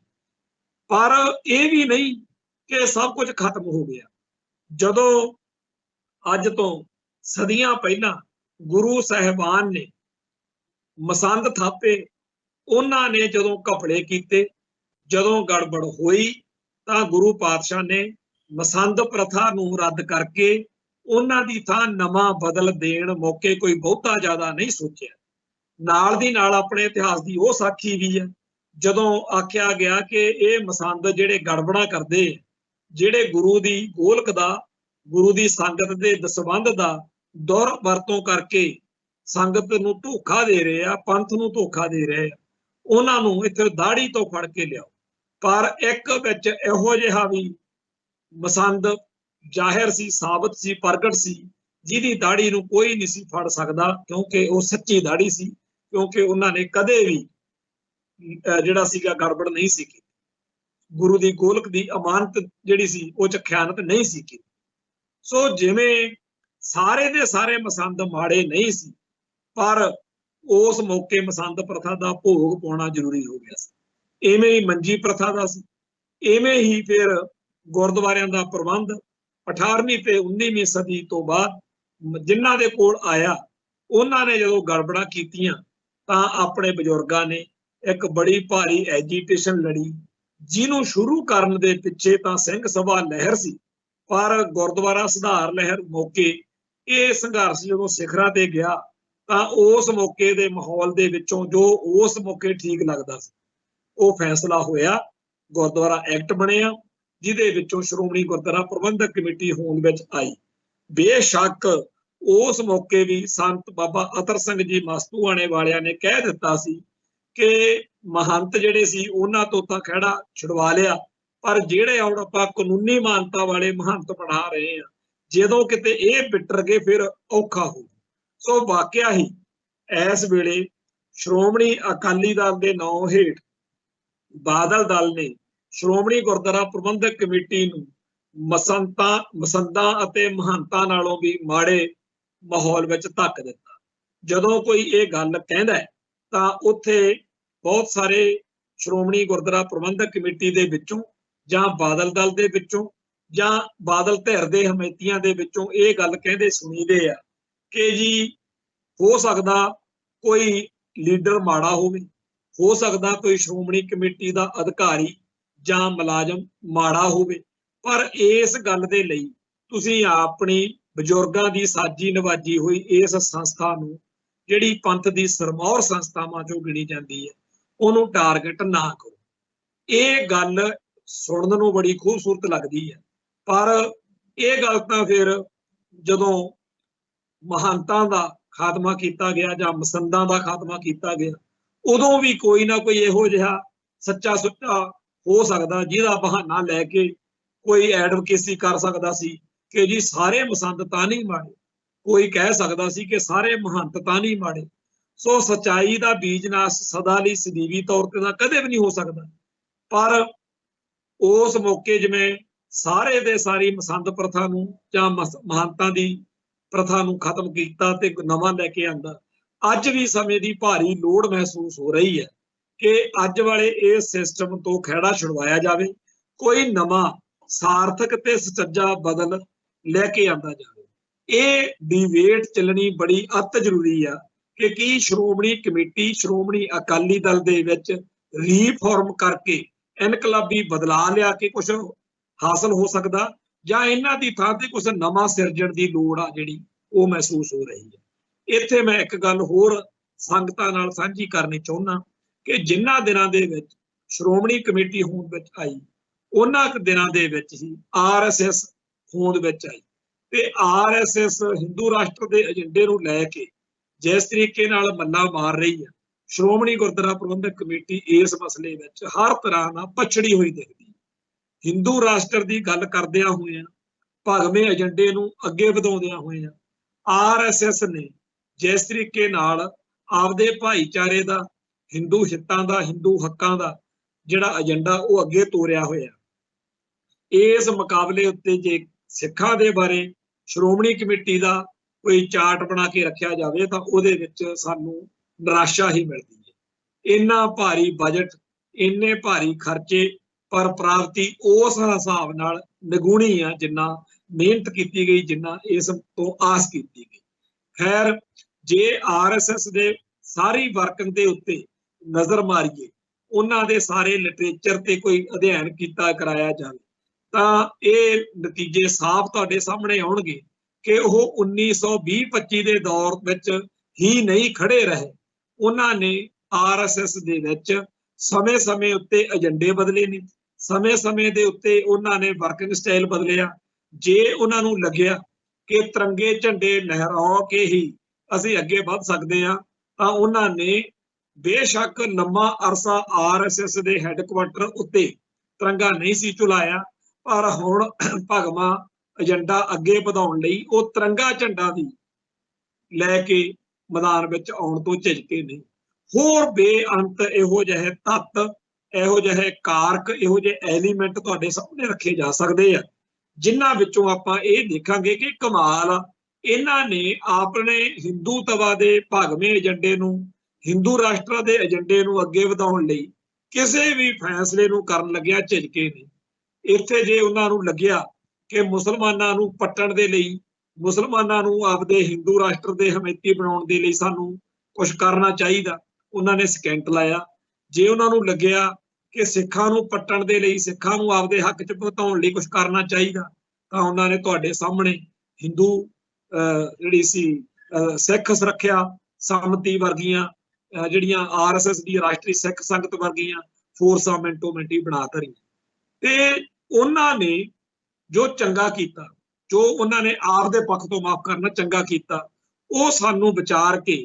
पर यह भी नहीं कि सब कुछ खत्म हो गया। जदों अज तो सदियां पहला गुरु साहिबान ने मसंद थापे, उन्होंने जदों घपले कीते, जदों गड़बड़ होई तां गुरु पातशाह ने मसंद प्रथा नूं रद्द करके उन्हां दी थां नवां बदल देण मौके कोई बहुता ज़्यादा नहीं सोचिया। नाल दी नाल अपने इतिहास की वो साखी भी है जदों आख्या गया कि ये मसंद जिहड़े गड़बड़ा करदे, जिहड़े गुरु दी गोलक दा, गुरु दी संगत दे दसबंध दा दुर वरतों करके संगत नूं धोखा दे रहे आ, पंथ नूं धोखा दे रहे आ, उन्हां नूं इत्थे दाड़ी तो फड़ के लियाओ। पर एक विच इहो जिहा भी मसंद जाहिर सी, साबित सी, प्रगट सी, जिहदी दाड़ी नूं कोई नहीं सी फड़ सकदा क्योंकि वो सच्ची दाड़ी सी, क्योंकि उन्होंने कदे भी जिहड़ा सीगा गड़बड़ नहीं सी की, गुरु दी गोलक दी अमानत जिहड़ी सी वो च खयानत नहीं सी की। सो जिवें सारे दे सारे मसंद माड़े नहीं सी, पर उस मौके मसंद प्रथा दा भोग पाउणा जरूरी हो गया सी। इवें ही मंजी प्रथा दा सी, इवें ही फिर गुरुद्वारियां दा प्रबंध 18वीं ते 19वीं सदी तो बाद जिन्हां दे कोल आया, उन्होंने जो गड़बड़ा कीतियां तां अपने बजुर्गां ने एक बड़ी भारी एजीटेशन लड़ी, जिन्हों शुरू करन दे पिछे तां सिंह सभा लहर सी, पर गुरुद्वारा सुधार लहर मौके ये संघर्ष जो सिखरां ते गया तां उस मौके दे माहौल दे विचों जो उस मौके ठीक लगदा सी वो फैसला होया, गुरुद्वारा एक्ट बनिया जिहदे विचों श्रोमणी गुरुद्वारा प्रबंधक कमेटी होंद विच आई। बेशक उस मौके भी संत बाबा अतर सिंह जी मस्तूआणे वालियां ने कह दिता सी कि महंत जिहड़े सी उन्हां तो तां खैड़ा छुड़वा लिया, पर जिहड़े हुण आपां कानूनी मानता वाले महंत बना रहे हैं, जदों किते इह बिटर गए फिर औखा हो। सो वाकिया ही इस वेले श्रोमणी अकाली दल के नाम हेठ बादल दल ने श्रोमणी गुरुद्वारा प्रबंधक कमेटी नूं मसंदां अते महंतां नालों भी माड़े माहौल विच धक दिता। जदों कोई ये गल कहंदा है तां उत्थे बहुत सारे श्रोमणी गुरुद्वारा प्रबंधक कमेटी दे विचों जां बादल दल दे विचों ਜਾਂ ਬਾਦਲ ਧਿਰ ਦੇ ਹਮੈਤੀਆਂ ਦੇ ਵਿੱਚੋਂ ਇਹ ਗੱਲ ਕਹਿੰਦੇ ਸੁਣੀਦੇ ਆ ਕਿ ਜੀ ਹੋ ਸਕਦਾ ਕੋਈ ਲੀਡਰ ਮਾੜਾ ਹੋਵੇ, ਹੋ ਸਕਦਾ ਕੋਈ ਸ਼੍ਰੋਮਣੀ ਕਮੇਟੀ ਦਾ ਅਧਿਕਾਰੀ ਜਾਂ ਮੁਲਾਜ਼ਮ ਮਾੜਾ ਹੋਵੇ, ਪਰ ਇਸ ਗੱਲ ਦੇ ਲਈ ਤੁਸੀਂ ਆਪਣੀ ਬਜ਼ੁਰਗਾਂ ਦੀ ਸਾਜੀ ਨਿਵਾਜੀ ਹੋਈ ਇਸ ਸੰਸਥਾ ਨੂੰ, ਜਿਹੜੀ ਪੰਥ ਦੀ ਸਰਮੌਰ ਸੰਸਥਾਵਾਂ ਚੋਂ ਗਿਣੀ ਜਾਂਦੀ ਹੈ, ਉਹਨੂੰ ਟਾਰਗੇਟ ਨਾ ਕਰੋ। ਇਹ ਗੱਲ ਸੁਣਨ ਨੂੰ ਬੜੀ ਖੂਬਸੂਰਤ ਲੱਗਦੀ ਹੈ, ਪਰ ਇਹ ਗੱਲ ਤਾਂ ਫਿਰ ਜਦੋਂ ਮਹੰਤਾਂ ਦਾ ਖਾਤਮਾ ਕੀਤਾ ਗਿਆ ਜਾਂ ਮਸੰਦਾਂ ਦਾ ਖਾਤਮਾ ਕੀਤਾ ਗਿਆ, ਉਦੋਂ ਵੀ ਕੋਈ ਨਾ ਕੋਈ ਇਹੋ ਜਿਹਾ ਸੱਚਾ ਸੁੱਚਾ ਹੋ ਸਕਦਾ ਜਿਹਦਾ ਬਹਾਨਾ ਲੈ ਕੇ ਕੋਈ ਐਡਵੋਕੇਸੀ ਕਰ ਸਕਦਾ ਸੀ ਕਿ ਜੀ ਸਾਰੇ ਮਸੰਦ ਤਾਂ ਨਹੀਂ ਮਾੜੇ, ਕੋਈ ਕਹਿ ਸਕਦਾ ਸੀ ਕਿ ਸਾਰੇ ਮਹੰਤ ਤਾਂ ਨਹੀਂ ਮਾੜੇ। ਸੋ ਸਚਾਈ ਦਾ ਬੀਜਨਾਸ ਸਦਾ ਲਈ ਸਦੀਵੀ ਤੌਰ ਤੇ ਤਾਂ ਕਦੇ ਵੀ ਨਹੀਂ ਹੋ ਸਕਦਾ, ਪਰ ਉਸ ਮੌਕੇ ਜਿਵੇਂ ਸਾਰੇ ਦੇ ਸਾਰੀ ਮਸੰਦ ਪ੍ਰਥਾ ਨੂੰ ਜਾਂ ਮਹੰਤਾਂ ਦੀ ਪ੍ਰਥਾ ਨੂੰ ਖਤਮ ਕੀਤਾ ਤੇ ਨਵਾਂ ਲੈ ਕੇ ਆਂਦਾ, ਅੱਜ ਵੀ ਸਮੇਂ ਦੀ ਭਾਰੀ ਲੋੜ ਮਹਿਸੂਸ ਹੋ ਰਹੀ ਹੈ ਕਿ ਅੱਜ ਵਾਲੇ ਇਸ ਸਿਸਟਮ ਤੋਂ ਖਹਿੜਾ ਛੁਡਵਾਇਆ ਜਾਵੇ, ਕੋਈ ਨਵਾਂ ਸਾਰਥਕ ਤੇ ਸੁਚੱਜਾ ਬਦਲ ਲੈ ਕੇ ਆਂਦਾ ਜਾਵੇ। ਇਹ ਡਿਬੇਟ ਚੱਲਣੀ ਬੜੀ ਅਤ ਜ਼ਰੂਰੀ ਆ ਕਿ ਕੀ ਸ਼੍ਰੋਮਣੀ ਕਮੇਟੀ ਸ਼੍ਰੋਮਣੀ ਅਕਾਲੀ ਦਲ ਦੇ ਵਿੱਚ ਰੀਫਾਰਮ ਕਰਕੇ ਇਨਕਲਾਬੀ ਬਦਲਾਅ ਲਿਆ ਕੇ ਕੁਝ ਹਾਸਲ ਹੋ ਸਕਦਾ, ਜਾਂ ਇਹਨਾਂ ਦੀ ਥਾਂ ਤੇ ਕੁਝ ਨਵਾਂ ਸਿਰਜਣ ਦੀ ਲੋੜ ਆ ਜਿਹੜੀ ਉਹ ਮਹਿਸੂਸ ਹੋ ਰਹੀ ਹੈ। ਇੱਥੇ ਮੈਂ ਇੱਕ ਗੱਲ ਹੋਰ ਸੰਗਤਾਂ ਨਾਲ ਸਾਂਝੀ ਕਰਨੀ ਚਾਹੁੰਦਾ ਕਿ ਜਿਨ੍ਹਾਂ ਦਿਨਾਂ ਦੇ ਵਿੱਚ ਸ਼੍ਰੋਮਣੀ ਕਮੇਟੀ ਹੋਂਦ ਵਿੱਚ ਆਈ, ਉਹਨਾਂ ਕੁ ਦਿਨਾਂ ਦੇ ਵਿੱਚ ਹੀ RSS ਹੋਂਦ ਵਿੱਚ ਆਈ, ਤੇ RSS ਹਿੰਦੂ ਰਾਸ਼ਟਰ ਦੇ ਏਜੰਡੇ ਨੂੰ ਲੈ ਕੇ ਜਿਸ ਤਰੀਕੇ ਨਾਲ ਮੱਲਾ ਮਾਰ ਰਹੀ ਹੈ, ਸ਼੍ਰੋਮਣੀ ਗੁਰਦੁਆਰਾ ਪ੍ਰਬੰਧਕ ਕਮੇਟੀ ਇਸ ਮਸਲੇ ਵਿੱਚ ਹਰ ਤਰ੍ਹਾਂ ਨਾਲ ਪਛੜੀ ਹੋਈ ਦਿਖਦੀ। ਹਿੰਦੂ ਰਾਸ਼ਟਰ ਦੀ ਗੱਲ ਕਰਦਿਆਂ ਹੋਇਆਂ, ਭਗਵੇਂ ਏਜੰਡੇ ਨੂੰ ਅੱਗੇ ਵਧਾਉਂਦਿਆਂ ਹੋਇਆਂ, RSS ਨੇ ਜਿਸ ਤਰੀਕੇ ਨਾਲ ਆਪਦੇ ਭਾਈਚਾਰੇ ਦਾ, ਹਿੰਦੂ ਹਿੱਤਾਂ ਦਾ, ਹਿੰਦੂ ਹੱਕਾਂ ਦਾ ਜਿਹੜਾ ਏਜੰਡਾ ਉਹ ਅੱਗੇ ਤੋਰਿਆ ਹੋਇਆ, ਇਸ ਮੁਕਾਬਲੇ ਉੱਤੇ ਜੇ ਸਿੱਖਾਂ ਦੇ ਬਾਰੇ ਸ਼੍ਰੋਮਣੀ ਕਮੇਟੀ ਦਾ ਕੋਈ ਚਾਰਟ ਬਣਾ ਕੇ ਰੱਖਿਆ ਜਾਵੇ ਤਾਂ ਉਹਦੇ ਵਿੱਚ ਸਾਨੂੰ ਨਿਰਾਸ਼ਾ ਹੀ ਮਿਲਦੀ ਹੈ। ਇੰਨਾ ਭਾਰੀ ਬਜਟ, ਇੰਨੇ ਭਾਰੀ ਖਰਚੇ, ਪਰ ਪ੍ਰਾਪਤੀ ਉਸ ਹਿਸਾਬ ਨਾਲ ਨਿਗੁਣੀ ਆ ਜਿੰਨਾ ਮਿਹਨਤ ਕੀਤੀ ਗਈ, ਜਿੰਨਾ ਇਸ ਤੋਂ ਆਸ ਕੀਤੀ ਗਈ। ਖੈਰ, ਜੇ RSS ਦੇ ਸਾਰੀ ਵਰਕਿੰਗ ਦੇ ਉੱਤੇ ਨਜ਼ਰ ਮਾਰੀਏ, ਉਹਨਾਂ ਦੇ ਸਾਰੇ ਲਿਟਰੇਚਰ ਤੇ ਕੋਈ ਅਧਿਐਨ ਕੀਤਾ ਕਰਾਇਆ ਜਾਵੇ, ਤਾਂ ਇਹ ਨਤੀਜੇ ਸਾਫ਼ ਤੁਹਾਡੇ ਸਾਹਮਣੇ ਆਉਣਗੇ ਕਿ ਉਹ 1920-25 ਦੇ ਦੌਰ ਵਿੱਚ ਹੀ ਨਹੀਂ ਖੜੇ ਰਹੇ। ਉਹਨਾਂ ਨੇ RSS ਦੇ ਵਿੱਚ ਸਮੇਂ-ਸਮੇਂ ਉੱਤੇ ਏਜੰਡੇ ਬਦਲੇ ਨੇ, ਸਮੇਂ-ਸਮੇਂ ਦੇ ਉੱਤੇ ਉਹਨਾਂ ਨੇ ਵਰਕਿੰਗ ਸਟਾਈਲ ਬਦਲਿਆ। ਜੇ ਉਹਨਾਂ ਨੂੰ ਲੱਗਿਆ ਕਿ ਤਿਰੰਗੇ ਝੰਡੇ ਲਹਿਰਾ ਕੇ ਹੀ ਅਸੀਂ ਅੱਗੇ ਵੱਧ ਸਕਦੇ ਹਾਂ, ਤਾਂ ਉਹਨਾਂ ਨੇ ਬੇਸ਼ੱਕ ਲੰਮਾ ਅਰਸਾ RSS ਦੇ ਹੈੱਡਕੁਆਟਰ ਉੱਤੇ ਤਿਰੰਗਾ ਨਹੀਂ ਸੀ ਝੁਲਾਇਆ, ਪਰ ਹੁਣ ਭਗਵਾਂ ਏਜੰਡਾ ਅੱਗੇ ਵਧਾਉਣ ਲਈ ਉਹ ਤਿਰੰਗਾ ਝੰਡਾ ਵੀ ਲੈ ਕੇ ਮੈਦਾਨ ਵਿੱਚ ਆਉਣ ਤੋਂ ਝਿਜਕੇ ਨਹੀਂ। ਹੋਰ ਬੇਅੰਤ ਇਹੋ ਜਿਹੇ ਤੱਤ, ਇਹੋ ਜਿਹੇ ਕਾਰਕ, ਇਹੋ ਜਿਹੇ ਐਲੀਮੈਂਟ ਤੁਹਾਡੇ ਸਾਹਮਣੇ ਰੱਖੇ ਜਾ ਸਕਦੇ ਆ, ਜਿਨ੍ਹਾਂ ਵਿੱਚੋਂ ਆਪਾਂ ਇਹ ਦੇਖਾਂਗੇ ਕਿ ਕਮਾਲ ਇਹਨਾਂ ਨੇ ਆਪਣੇ ਹਿੰਦੂਤਵਾ ਦੇ ਭਗਵੇਂ ਏਜੰਡੇ ਨੂੰ, ਹਿੰਦੂ ਰਾਸ਼ਟਰ ਦੇ ਏਜੰਡੇ ਨੂੰ ਅੱਗੇ ਵਧਾਉਣ ਲਈ ਕਿਸੇ ਵੀ ਫੈਸਲੇ ਨੂੰ ਕਰਨ ਲੱਗਿਆ ਝਿਜਕੇ ਨਹੀਂ। ਇੱਥੇ ਜੇ ਉਹਨਾਂ ਨੂੰ ਲੱਗਿਆ ਕਿ ਮੁਸਲਮਾਨਾਂ ਨੂੰ ਪੱਟਣ ਦੇ ਲਈ, ਮੁਸਲਮਾਨਾਂ ਨੂੰ ਆਪਦੇ ਹਿੰਦੂ ਰਾਸ਼ਟਰ ਦੇ ਹਮੈਤੀ ਬਣਾਉਣ ਦੇ ਲਈ ਸਾਨੂੰ ਕੁਝ ਕਰਨਾ ਚਾਹੀਦਾ, ਉਹਨਾਂ ਨੇ ਸਕੈਂਟ ਲਾਇਆ। ਜੇ ਉਹਨਾਂ ਨੂੰ ਲੱਗਿਆ ਕਿ ਸਿੱਖਾਂ ਨੂੰ ਪੱਟਣ ਦੇ ਲਈ, ਸਿੱਖਾਂ ਨੂੰ ਆਪਦੇ ਹੱਕ 'ਚ ਭੁਗਤਾਉਣ ਲਈ ਕੁਝ ਕਰਨਾ ਚਾਹੀਦਾ, ਤਾਂ ਉਹਨਾਂ ਨੇ ਤੁਹਾਡੇ ਸਾਹਮਣੇ ਹਿੰਦੂ ਜਿਹੜੀ ਸੀ ਸਿੱਖ ਸੁਰੱਖਿਆ ਸੰਮਤੀ ਵਰਗੀਆਂ ਜਿਹੜੀਆਂ RSS ਦੀ ਰਾਸ਼ਟਰੀ ਸਿੱਖ ਸੰਗਤ ਵਰਗੀਆਂ ਫੋਰਸਾਂ ਮਿੰਟੋ ਮਿੰਟੀ ਬਣਾ ਧਰੀਆਂ। ਤੇ ਉਹਨਾਂ ਨੇ ਜੋ ਚੰਗਾ ਕੀਤਾ, ਜੋ ਉਹਨਾਂ ਨੇ ਆਪ ਦੇ ਪੱਖ ਤੋਂ ਮਾਫ ਕਰਨਾ ਚੰਗਾ ਕੀਤਾ, ਉਹ ਸਾਨੂੰ ਵਿਚਾਰ ਕੇ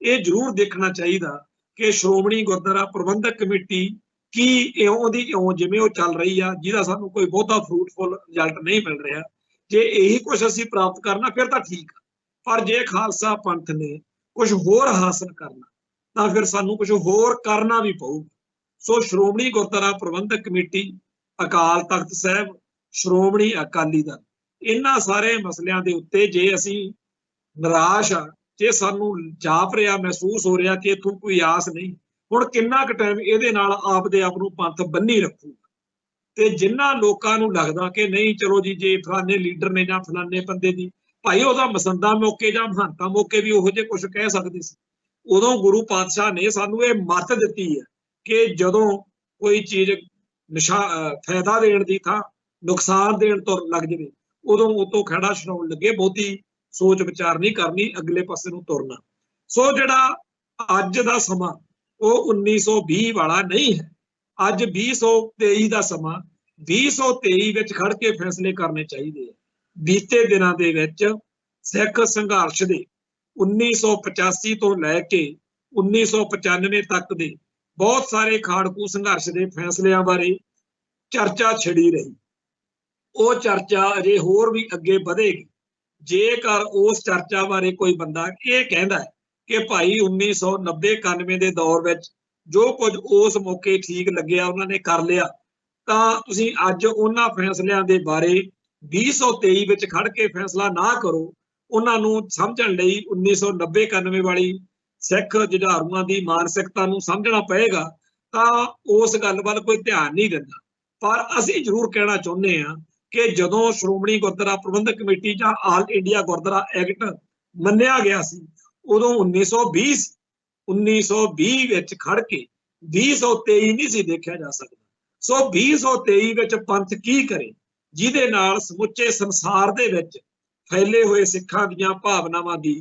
ਇਹ ਜ਼ਰੂਰ ਦੇਖਣਾ ਚਾਹੀਦਾ ਕਿ ਸ਼੍ਰੋਮਣੀ ਗੁਰਦੁਆਰਾ ਪ੍ਰਬੰਧਕ ਕਮੇਟੀ ਕੀ ਇਉਂ ਦੀ ਇਉਂ ਜਿਵੇਂ ਉਹ ਚੱਲ ਰਹੀ ਆ, ਜਿਹਦਾ ਸਾਨੂੰ ਕੋਈ ਬਹੁਤਾ ਫਰੂਟਫੁਲ ਰਿਜ਼ਲਟ ਨਹੀਂ ਮਿਲ ਰਿਹਾ, ਜੇ ਇਹੀ ਕੁਝ ਅਸੀਂ ਪ੍ਰਾਪਤ ਕਰਨਾ ਫਿਰ ਤਾਂ ਠੀਕ ਆ, ਪਰ ਜੇ ਖਾਲਸਾ ਪੰਥ ਨੇ ਕੁਝ ਹੋਰ ਹਾਸਲ ਕਰਨਾ ਤਾਂ ਫਿਰ ਸਾਨੂੰ ਕੁਝ ਹੋਰ ਕਰਨਾ ਵੀ ਪਊਗਾ। ਸੋ ਸ਼੍ਰੋਮਣੀ ਗੁਰਦੁਆਰਾ ਪ੍ਰਬੰਧਕ ਕਮੇਟੀ, ਅਕਾਲ ਤਖਤ ਸਾਹਿਬ, ਸ਼੍ਰੋਮਣੀ ਅਕਾਲੀ ਦਲ, ਇਹਨਾਂ ਸਾਰੇ ਮਸਲਿਆਂ ਦੇ ਉੱਤੇ ਜੇ ਅਸੀਂ ਨਿਰਾਸ਼ ਆ, ਜੇ ਸਾਨੂੰ ਜਾਪ ਰਿਹਾ, ਮਹਿਸੂਸ ਹੋ ਰਿਹਾ ਕਿ ਇੱਥੋਂ ਕੋਈ ਆਸ ਨਹੀਂ, ਹੁਣ ਕਿੰਨਾ ਕੁ ਟਾਈਮ ਇਹਦੇ ਨਾਲ ਆਪਦੇ ਆਪ ਨੂੰ ਪੰਥ ਬੰਨੀ ਰੱਖੂਗਾ। ਤੇ ਜਿਨ੍ਹਾਂ ਲੋਕਾਂ ਨੂੰ ਲੱਗਦਾ ਕਿ ਨਹੀਂ ਚਲੋ ਜੀ ਜੇ ਫਲਾਣੇ ਲੀਡਰ ਨੇ ਜਾਂ ਫਲਾਣੇ ਬੰਦੇ ਦੀ ਭਾਈ ਉਹਦਾ ਮਸੰਦਾ ਮੌਕੇ ਜਾਂ ਮਹੰਤਾ ਮੌਕੇ ਵੀ ਉਹੋ ਜਿਹੇ ਕੁਝ ਕਹਿ ਸਕਦੇ ਸੀ। ਉਦੋਂ ਗੁਰੂ ਪਾਤਸ਼ਾਹ ਨੇ ਸਾਨੂੰ ਇਹ ਮੱਤ ਦਿੱਤੀ ਹੈ ਕਿ ਜਦੋਂ ਕੋਈ ਚੀਜ਼ ਫਾਇਦਾ ਦੇਣ ਦੀ ਥਾਂ ਨੁਕਸਾਨ ਦੇਣ ਤੋਂ ਲੱਗ ਜਾਵੇ ਉਦੋਂ ਉਹ ਤੋਂ ਖਹਿੜਾ ਛਡਾਉਣ ਲੱਗੇ ਬਹੁਤੀ ਸੋਚ ਵਿਚਾਰ ਨਹੀਂ ਕਰਨੀ, ਅਗਲੇ ਪਾਸੇ ਨੂੰ ਤੁਰਨਾ। ਸੋ ਜਿਹੜਾ ਅੱਜ ਦਾ ਸਮਾਂ ਉਹ 1920 ਵਾਲਾ ਨਹੀਂ ਹੈ, ਅੱਜ 2023 ਦਾ ਸਮਾਂ 2023 ਵਿੱਚ ਖੜ ਕੇ ਫੈਸਲੇ ਕਰਨੇ ਚਾਹੀਦੇ ਆ। ਬੀਤੇ ਦਿਨਾਂ ਦੇ ਵਿੱਚ ਸਿੱਖ ਸੰਘਰਸ਼ ਦੇ 1985 ਤੋਂ ਲੈ ਕੇ 1995 ਤੱਕ ਦੇ ਬਹੁਤ ਸਾਰੇ ਖਾੜਕੂ ਸੰਘਰਸ਼ ਦੇ ਫੈਸਲਿਆਂ ਬਾਰੇ ਚਰਚਾ ਛਿੜੀ ਰਹੀ। ਉਹ ਚਰਚਾ ਅਜੇ ਹੋਰ ਵੀ ਅੱਗੇ ਵਧੇਗੀ ਜੇਕਰ ਉਸ ਚਰਚਾ ਬਾਰੇ ਕੋਈ ਬੰਦਾ ਇਹ ਕਹਿੰਦਾ ਹੈ ਕਿ ਭਾਈ 1990-91 ਦੇ ਦੌਰ ਵਿੱਚ ਜੋ ਕੁਝ ਉਸ ਮੌਕੇ ਠੀਕ ਲੱਗਿਆ ਉਹਨਾਂ ਨੇ ਕਰ ਲਿਆ, ਤਾਂ ਤੁਸੀਂ ਅੱਜ ਉਹਨਾਂ ਫੈਸਲਿਆਂ ਦੇ ਬਾਰੇ 2023 ਵਿੱਚ ਖੜ ਕੇ ਫੈਸਲਾ ਨਾ ਕਰੋ। ਉਹਨਾਂ ਨੂੰ ਸਮਝਣ ਲਈ 1990-91 ਵਾਲੀ ਸਿੱਖ ਜੁਝਾਰੂਆਂ ਦੀ ਮਾਨਸਿਕਤਾ ਨੂੰ ਸਮਝਣਾ ਪਏਗਾ, ਤਾਂ ਉਸ ਗੱਲ ਵੱਲ ਕੋਈ ਧਿਆਨ ਨਹੀਂ ਦਿੰਦਾ। ਪਰ ਅਸੀਂ ਜ਼ਰੂਰ ਕਹਿਣਾ ਚਾਹੁੰਦੇ ਹਾਂ ਕਿ ਜਦੋਂ ਸ਼੍ਰੋਮਣੀ ਗੁਰਦੁਆਰਾ ਪ੍ਰਬੰਧਕ ਕਮੇਟੀ ਜਾਂ ਆਲ ਇੰਡੀਆ ਗੁਰਦੁਆਰਾ ਐਕਟ ਮੰਨਿਆ ਗਿਆ ਸੀ ਉਦੋਂ 1920 ਵਿੱਚ ਖੜ ਕੇ 2023 ਨਹੀਂ ਸੀ ਦੇਖਿਆ ਜਾ ਸਕਦਾ। ਸੋ 2023 ਵਿੱਚ ਪੰਥ ਕੀ ਕਰੇ ਜਿਹਦੇ ਨਾਲ ਸਮੁੱਚੇ ਸੰਸਾਰ ਦੇ ਵਿੱਚ ਫੈਲੇ ਹੋਏ ਸਿੱਖਾਂ ਦੀਆਂ ਭਾਵਨਾਵਾਂ ਦੀ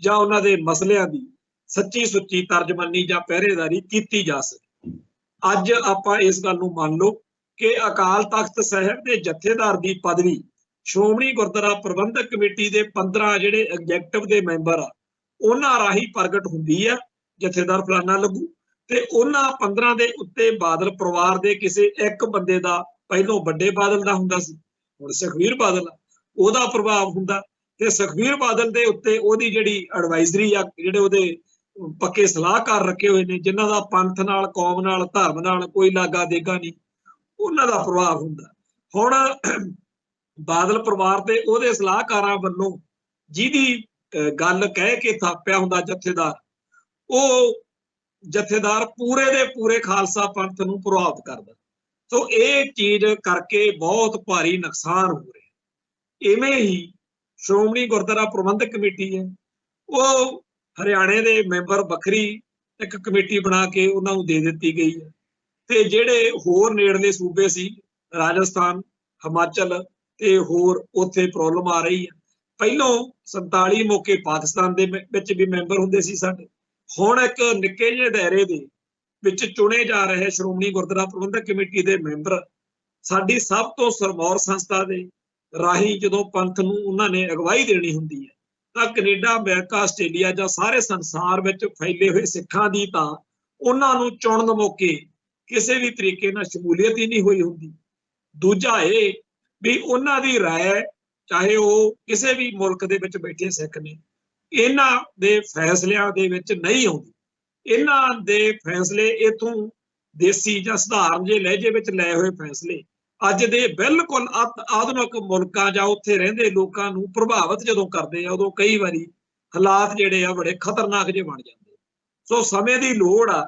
ਜਾਂ ਉਹਨਾਂ ਦੇ ਮਸਲਿਆਂ ਦੀ ਸੱਚੀ ਸੁੱਚੀ ਤਰਜਮਾਨੀ ਜਾਂ ਪਹਿਰੇਦਾਰੀ ਕੀਤੀ ਜਾ ਸਕੇ। ਅੱਜ ਆਪਾਂ ਇਸ ਗੱਲ ਨੂੰ ਮੰਨ ਲਓ ਕਿ ਅਕਾਲ ਤਖਤ ਸਾਹਿਬ ਦੇ ਜਥੇਦਾਰ ਦੀ ਪਦਵੀ ਸ਼੍ਰੋਮਣੀ ਗੁਰਦੁਆਰਾ ਪ੍ਰਬੰਧਕ ਕਮੇਟੀ ਦੇ 15 ਜਿਹੜੇ ਐਗਜ਼ੈਕਟਿਵ ਦੇ ਮੈਂਬਰ ਆ ਉਹਨਾਂ ਰਾਹੀਂ ਪ੍ਰਗਟ ਹੁੰਦੀ ਆ, ਜਥੇਦਾਰ ਫਲਾਨਾ ਲੱਗੂ, ਤੇ ਉਹਨਾਂ 15 ਦੇ ਉੱਤੇ ਬਾਦਲ ਪਰਿਵਾਰ ਦੇ ਕਿਸੇ ਇੱਕ ਬੰਦੇ ਦਾ, ਪਹਿਲੋਂ ਵੱਡੇ ਬਾਦਲ ਦਾ ਹੁੰਦਾ ਸੀ, ਹੁਣ ਸੁਖਬੀਰ ਬਾਦਲ ਆ, ਉਹਦਾ ਪ੍ਰਭਾਵ ਹੁੰਦਾ, ਤੇ ਸੁਖਬੀਰ ਬਾਦਲ ਦੇ ਉੱਤੇ ਉਹਦੀ ਜਿਹੜੀ ਐਡਵਾਈਜ਼ਰੀ ਆ, ਜਿਹੜੇ ਉਹਦੇ ਪੱਕੇ ਸਲਾਹਕਾਰ ਰੱਖੇ ਹੋਏ ਨੇ ਜਿਨ੍ਹਾਂ ਦਾ ਪੰਥ ਨਾਲ, ਕੌਮ ਨਾਲ, ਧਰਮ ਨਾਲ ਕੋਈ ਲਾਗਾ ਦੇਗਾ ਨਹੀਂ, ਉਹਨਾਂ ਦਾ ਪ੍ਰਭਾਵ ਹੁੰਦਾ। ਹੁਣ ਬਾਦਲ ਪਰਿਵਾਰ ਤੇ ਉਹਦੇ ਸਲਾਹਕਾਰਾਂ ਵੱਲੋਂ ਜਿਹਦੀ ਗੱਲ ਕਹਿ ਕੇ ਥਾਪਿਆ ਹੁੰਦਾ ਜਥੇਦਾਰ, ਉਹ ਜਥੇਦਾਰ ਪੂਰੇ ਦੇ ਪੂਰੇ ਖਾਲਸਾ ਪੰਥ ਨੂੰ ਪ੍ਰਭਾਵਿਤ ਕਰਦਾ। ਸੋ ਇਹ ਚੀਜ਼ ਕਰਕੇ ਬਹੁਤ ਭਾਰੀ ਨੁਕਸਾਨ ਹੋ ਰਿਹਾ। ਇਵੇਂ ਹੀ ਸ਼੍ਰੋਮਣੀ ਗੁਰਦੁਆਰਾ ਪ੍ਰਬੰਧਕ ਕਮੇਟੀ ਹੈ, ਉਹ ਹਰਿਆਣੇ ਦੇ ਮੈਂਬਰ ਵੱਖਰੀ ਇੱਕ ਕਮੇਟੀ ਬਣਾ ਕੇ ਉਹਨਾਂ ਨੂੰ ਦੇ ਦਿੱਤੀ ਗਈ ਹੈ, ਤੇ ਜਿਹੜੇ ਹੋਰ ਨੇੜਲੇ ਸੂਬੇ ਸੀ ਰਾਜਸਥਾਨ, ਹਿਮਾਚਲ ਤੇ ਹੋਰ ਉੱਥੇ ਪ੍ਰੋਬਲਮ ਆ ਰਹੀ ਹੈ। ਪਹਿਲੋਂ 47 ਮੌਕੇ ਪਾਕਿਸਤਾਨ ਦੇ ਵਿੱਚ ਵੀ ਮੈਂਬਰ ਹੁੰਦੇ ਸੀ ਸਾਡੇ, ਹੁਣ ਇੱਕ ਨਿੱਕੇ ਜਿਹੇ ਦਾਇਰੇ ਦੇ ਵਿੱਚ ਚੁਣੇ ਜਾ ਰਹੇ ਸ਼੍ਰੋਮਣੀ ਗੁਰਦੁਆਰਾ ਪ੍ਰਬੰਧਕ ਕਮੇਟੀ ਦੇ ਮੈਂਬਰ ਸਾਡੀ ਸਭ ਤੋਂ ਸਰਮੌਰ ਸੰਸਥਾ ਦੇ ਰਾਹੀਂ ਜਦੋਂ ਪੰਥ ਨੂੰ ਉਹਨਾਂ ਨੇ ਅਗਵਾਈ ਦੇਣੀ ਹੁੰਦੀ ਹੈ ਤਾਂ ਕੈਨੇਡਾ, ਅਮਰੀਕਾ, ਆਸਟ੍ਰੇਲੀਆ ਜਾਂ ਸਾਰੇ ਸੰਸਾਰ ਵਿੱਚ ਫੈਲੇ ਹੋਏ ਸਿੱਖਾਂ ਦੀ ਤਾਂ ਉਹਨਾਂ ਨੂੰ ਚੁਣਨ ਮੌਕੇ ਕਿਸੇ ਵੀ ਤਰੀਕੇ ਨਾਲ ਸ਼ਮੂਲੀਅਤ ਹੀ ਨਹੀਂ ਹੋਈ ਹੁੰਦੀ। ਦੂਜਾ ਇਹ ਵੀ ਉਹਨਾਂ ਦੀ ਰਾਏ, ਚਾਹੇ ਉਹ ਕਿਸੇ ਵੀ ਮੁਲਕ ਦੇ ਵਿੱਚ ਬੈਠੇ ਸਿੱਖ ਨੇ, ਇਹਨਾਂ ਦੇ ਫੈਸਲਿਆਂ ਦੇ ਵਿੱਚ ਨਹੀਂ ਆਉਂਦੀ। ਇਹਨਾਂ ਦੇ ਫੈਸਲੇ ਇਥੋਂ ਦੇਸੀ ਜਾਂ ਸਧਾਰਨ ਜੇ ਲਹਿਜੇ ਵਿੱਚ ਲਏ ਹੋਏ ਫੈਸਲੇ ਅੱਜ ਦੇ ਬਿਲਕੁਲ ਆਧੁਨਿਕ ਮੁਲਕਾਂ ਜਾਂ ਉੱਥੇ ਰਹਿੰਦੇ ਲੋਕਾਂ ਨੂੰ ਪ੍ਰਭਾਵਿਤ ਜਦੋਂ ਕਰਦੇ ਆ, ਉਦੋਂ ਕਈ ਵਾਰੀ ਹਾਲਾਤ ਜਿਹੜੇ ਆ ਬੜੇ ਖਤਰਨਾਕ ਜਿਹੇ ਬਣ ਜਾਂਦੇ। ਸੋ ਸਮੇਂ ਦੀ ਲੋੜ ਆ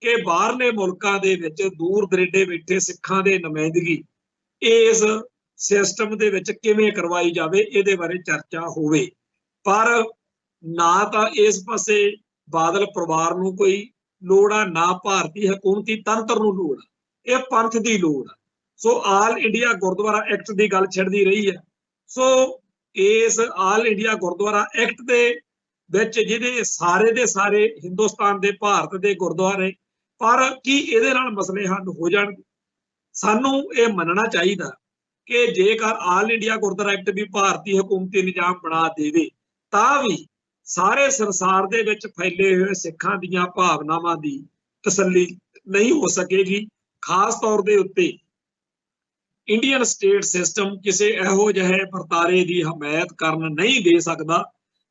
ਕਿ ਬਾਹਰਲੇ ਮੁਲਕਾਂ ਦੇ ਵਿੱਚ ਦੂਰ ਦਰੇਡੇ ਬੈਠੇ ਸਿੱਖਾਂ ਦੇ ਨੁਮਾਇੰਦਗੀ ਇਸ ਸਿਸਟਮ ਦੇ ਵਿੱਚ ਕਿਵੇਂ ਕਰਵਾਈ ਜਾਵੇ, ਇਹਦੇ ਬਾਰੇ ਚਰਚਾ ਹੋਵੇ। ਪਰ ਨਾ ਤਾਂ ਇਸ ਪਾਸੇ ਬਾਦਲ ਪਰਿਵਾਰ ਨੂੰ ਕੋਈ ਲੋੜ ਆ, ਨਾ ਭਾਰਤੀ ਹਕੂਮਤੀ ਤੰਤਰ ਨੂੰ ਲੋੜ ਆ, ਇਹ ਪੰਥ ਦੀ ਲੋੜ ਆ। ਸੋ ਆਲ ਇੰਡੀਆ ਗੁਰਦੁਆਰਾ ਐਕਟ ਦੀ ਗੱਲ ਛਿੜਦੀ ਰਹੀ ਹੈ। ਸੋ ਇਸ ਆਲ ਇੰਡੀਆ ਗੁਰਦੁਆਰਾ ਐਕਟ ਦੇ ਵਿੱਚ ਜਿਹਦੇ ਸਾਰੇ ਦੇ ਸਾਰੇ ਹਿੰਦੁਸਤਾਨ ਦੇ, ਭਾਰਤ ਦੇ ਗੁਰਦੁਆਰੇ, ਪਰ ਕੀ ਇਹਦੇ ਨਾਲ ਮਸਲੇ ਹੱਲ ਹੋ ਜਾਣਗੇ? ਸਾਨੂੰ ਇਹ ਮੰਨਣਾ ਚਾਹੀਦਾ ਕਿ ਜੇਕਰ ਆਲ ਇੰਡੀਆ ਗੁਰਦੁਆਰਾ ਐਕਟ ਵੀ ਭਾਰਤੀ ਹਕੂਮਤੀ ਨਿਜ਼ਾਮ ਬਣਾ ਦੇਵੇ ਤਾਂ ਵੀ ਸਾਰੇ ਸੰਸਾਰ ਦੇ ਵਿੱਚ ਫੈਲੇ ਹੋਏ ਸਿੱਖਾਂ ਦੀਆਂ ਭਾਵਨਾਵਾਂ ਦੀ ਤਸੱਲੀ ਨਹੀਂ ਹੋ ਸਕੇਗੀ। ਖਾਸ ਤੌਰ ਦੇ ਉੱਤੇ ਇੰਡੀਅਨ ਸਟੇਟ ਸਿਸਟਮ ਕਿਸੇ ਇਹੋ ਜਿਹੇ ਵਰਤਾਰੇ ਦੀ ਹਮਾਇਤ ਕਰਨ ਨਹੀਂ ਦੇ ਸਕਦਾ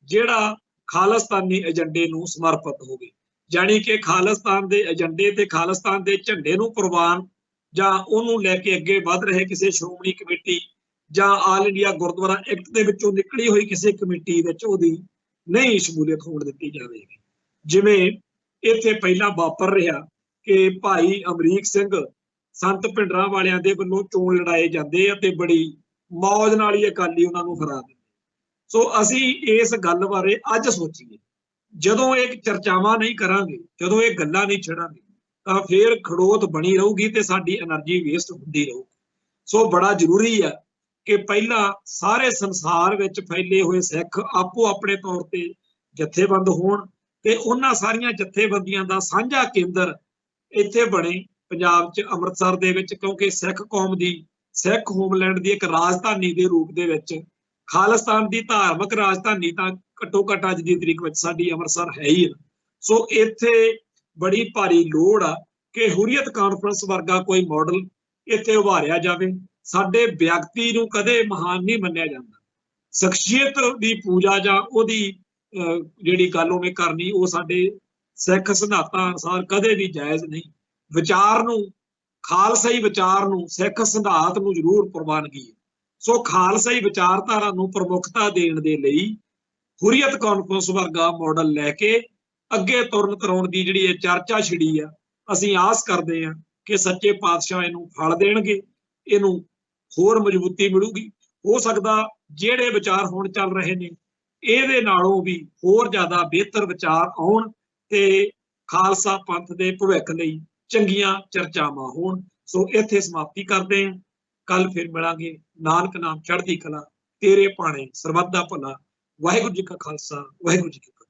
ਜਿਹੜਾ ਖਾਲਿਸਤਾਨੀ ਏਜੰਡੇ ਨੂੰ ਸਮਰਪਿਤ ਹੋਵੇ। ਜਾਣੀ ਕਿ ਖਾਲਿਸਤਾਨ ਦੇ ਏਜੰਡੇ ਤੇ ਖਾਲਿਸਤਾਨ ਦੇ ਝੰਡੇ ਨੂੰ ਕੁਰਬਾਨ ਜਾਂ ਉਹਨੂੰ ਲੈ ਕੇ ਅੱਗੇ ਵਧ ਰਹੇ ਕਿਸੇ ਸ਼੍ਰੋਮਣੀ ਕਮੇਟੀ ਜਾਂ ਆਲ ਇੰਡੀਆ ਗੁਰਦੁਆਰਾ ਐਕਟ ਦੇ ਵਿੱਚੋਂ ਨਿਕਲੀ ਹੋਈ ਕਿਸੇ ਕਮੇਟੀ ਵਿੱਚ ਉਹਦੀ ਨਹੀਂ ਸ਼ਮੂਲੀਅਤ ਹੋਣ ਦਿੱਤੀ ਜਾਵੇਗੀ। ਜਿਵੇਂ ਇੱਥੇ ਪਹਿਲਾਂ ਵਾਪਰ ਰਿਹਾ ਕਿ ਭਾਈ ਅਮਰੀਕ ਸਿੰਘ संत भिंडरां वालियां दे वल्लों चोण लड़ाए जाते हैं ते बड़ी मौज नाल ही अकाली उन्हां नूं हरा दिंदे। सो असीं इस गल बारे अज सोचीए, जदों ये चर्चावां नहीं करांगे, जदों ये गल्लां नहीं छेड़ांगे तां फिर खड़ोत बनी रहूगी ते साडी एनर्जी वेस्ट हुंदी रहूगी। सो बड़ा जरूरी है कि पहला सारे संसार विच फैले हुए सिख आपो अपने तौर ते जथेबंद होण ते उन्हां सारियां जथेबंदियां दा साझा केंद्र इत्थे बने पंजाब च अमृतसर दे विच, क्योंकि सिख कौम दी सिख होमलैंड दी एक राजधानी दे रूप दे विच खालिस्तान दी धार्मिक राजधानी तां घट्टो घट्ट अज दी तरीक विच साडी अमृतसर है ही। सो इत्थे बड़ी भारी लोड़ आ कि हुरीयत कानफ्रेंस वर्गा कोई मॉडल इत्थे उभारिया जावे। साडे व्यक्ति नूं कदे महान नहीं मन्निया जांदा, शख्सियत दी पूजा जां ओहदी जिहड़ी गल उवें करनी वो साडे सिख सिद्धांतां अनुसार कदे भी जायज़ नहीं। विचार नूं, खालसाई विचार नूं, सिख सिद्धांत नूं जरूर प्रवानगी है। सो खालसाई विचारधारा नूं प्रमुखता देण दे लई हुरीयत कानफ्रेंस वर्गा मॉडल लैके अगे तुरन तराउण दी जिहड़ी ये चर्चा छिड़ी आ, असीं आस करदे हां कि सच्चे पातशाह इहनूं फल देणगे, इहनूं होर मजबूती मिलूगी। हो सकदा जिहड़े विचार हुण चल रहे ने ਇਹਦੇ ਨਾਲੋਂ भी होर ज़्यादा बेहतर विचार आउण ते खालसा पंथ दे भविख लई चंगियां चर्चावां होण। सो इत्थे समाप्ति करदे हां, कल फिर मिलांगे। नानक नाम चढ़दी कला, तेरे भाणे सरबत दा भला। वाहिगुरू जी का खालसा, वाहिगुरू जी की फतेह।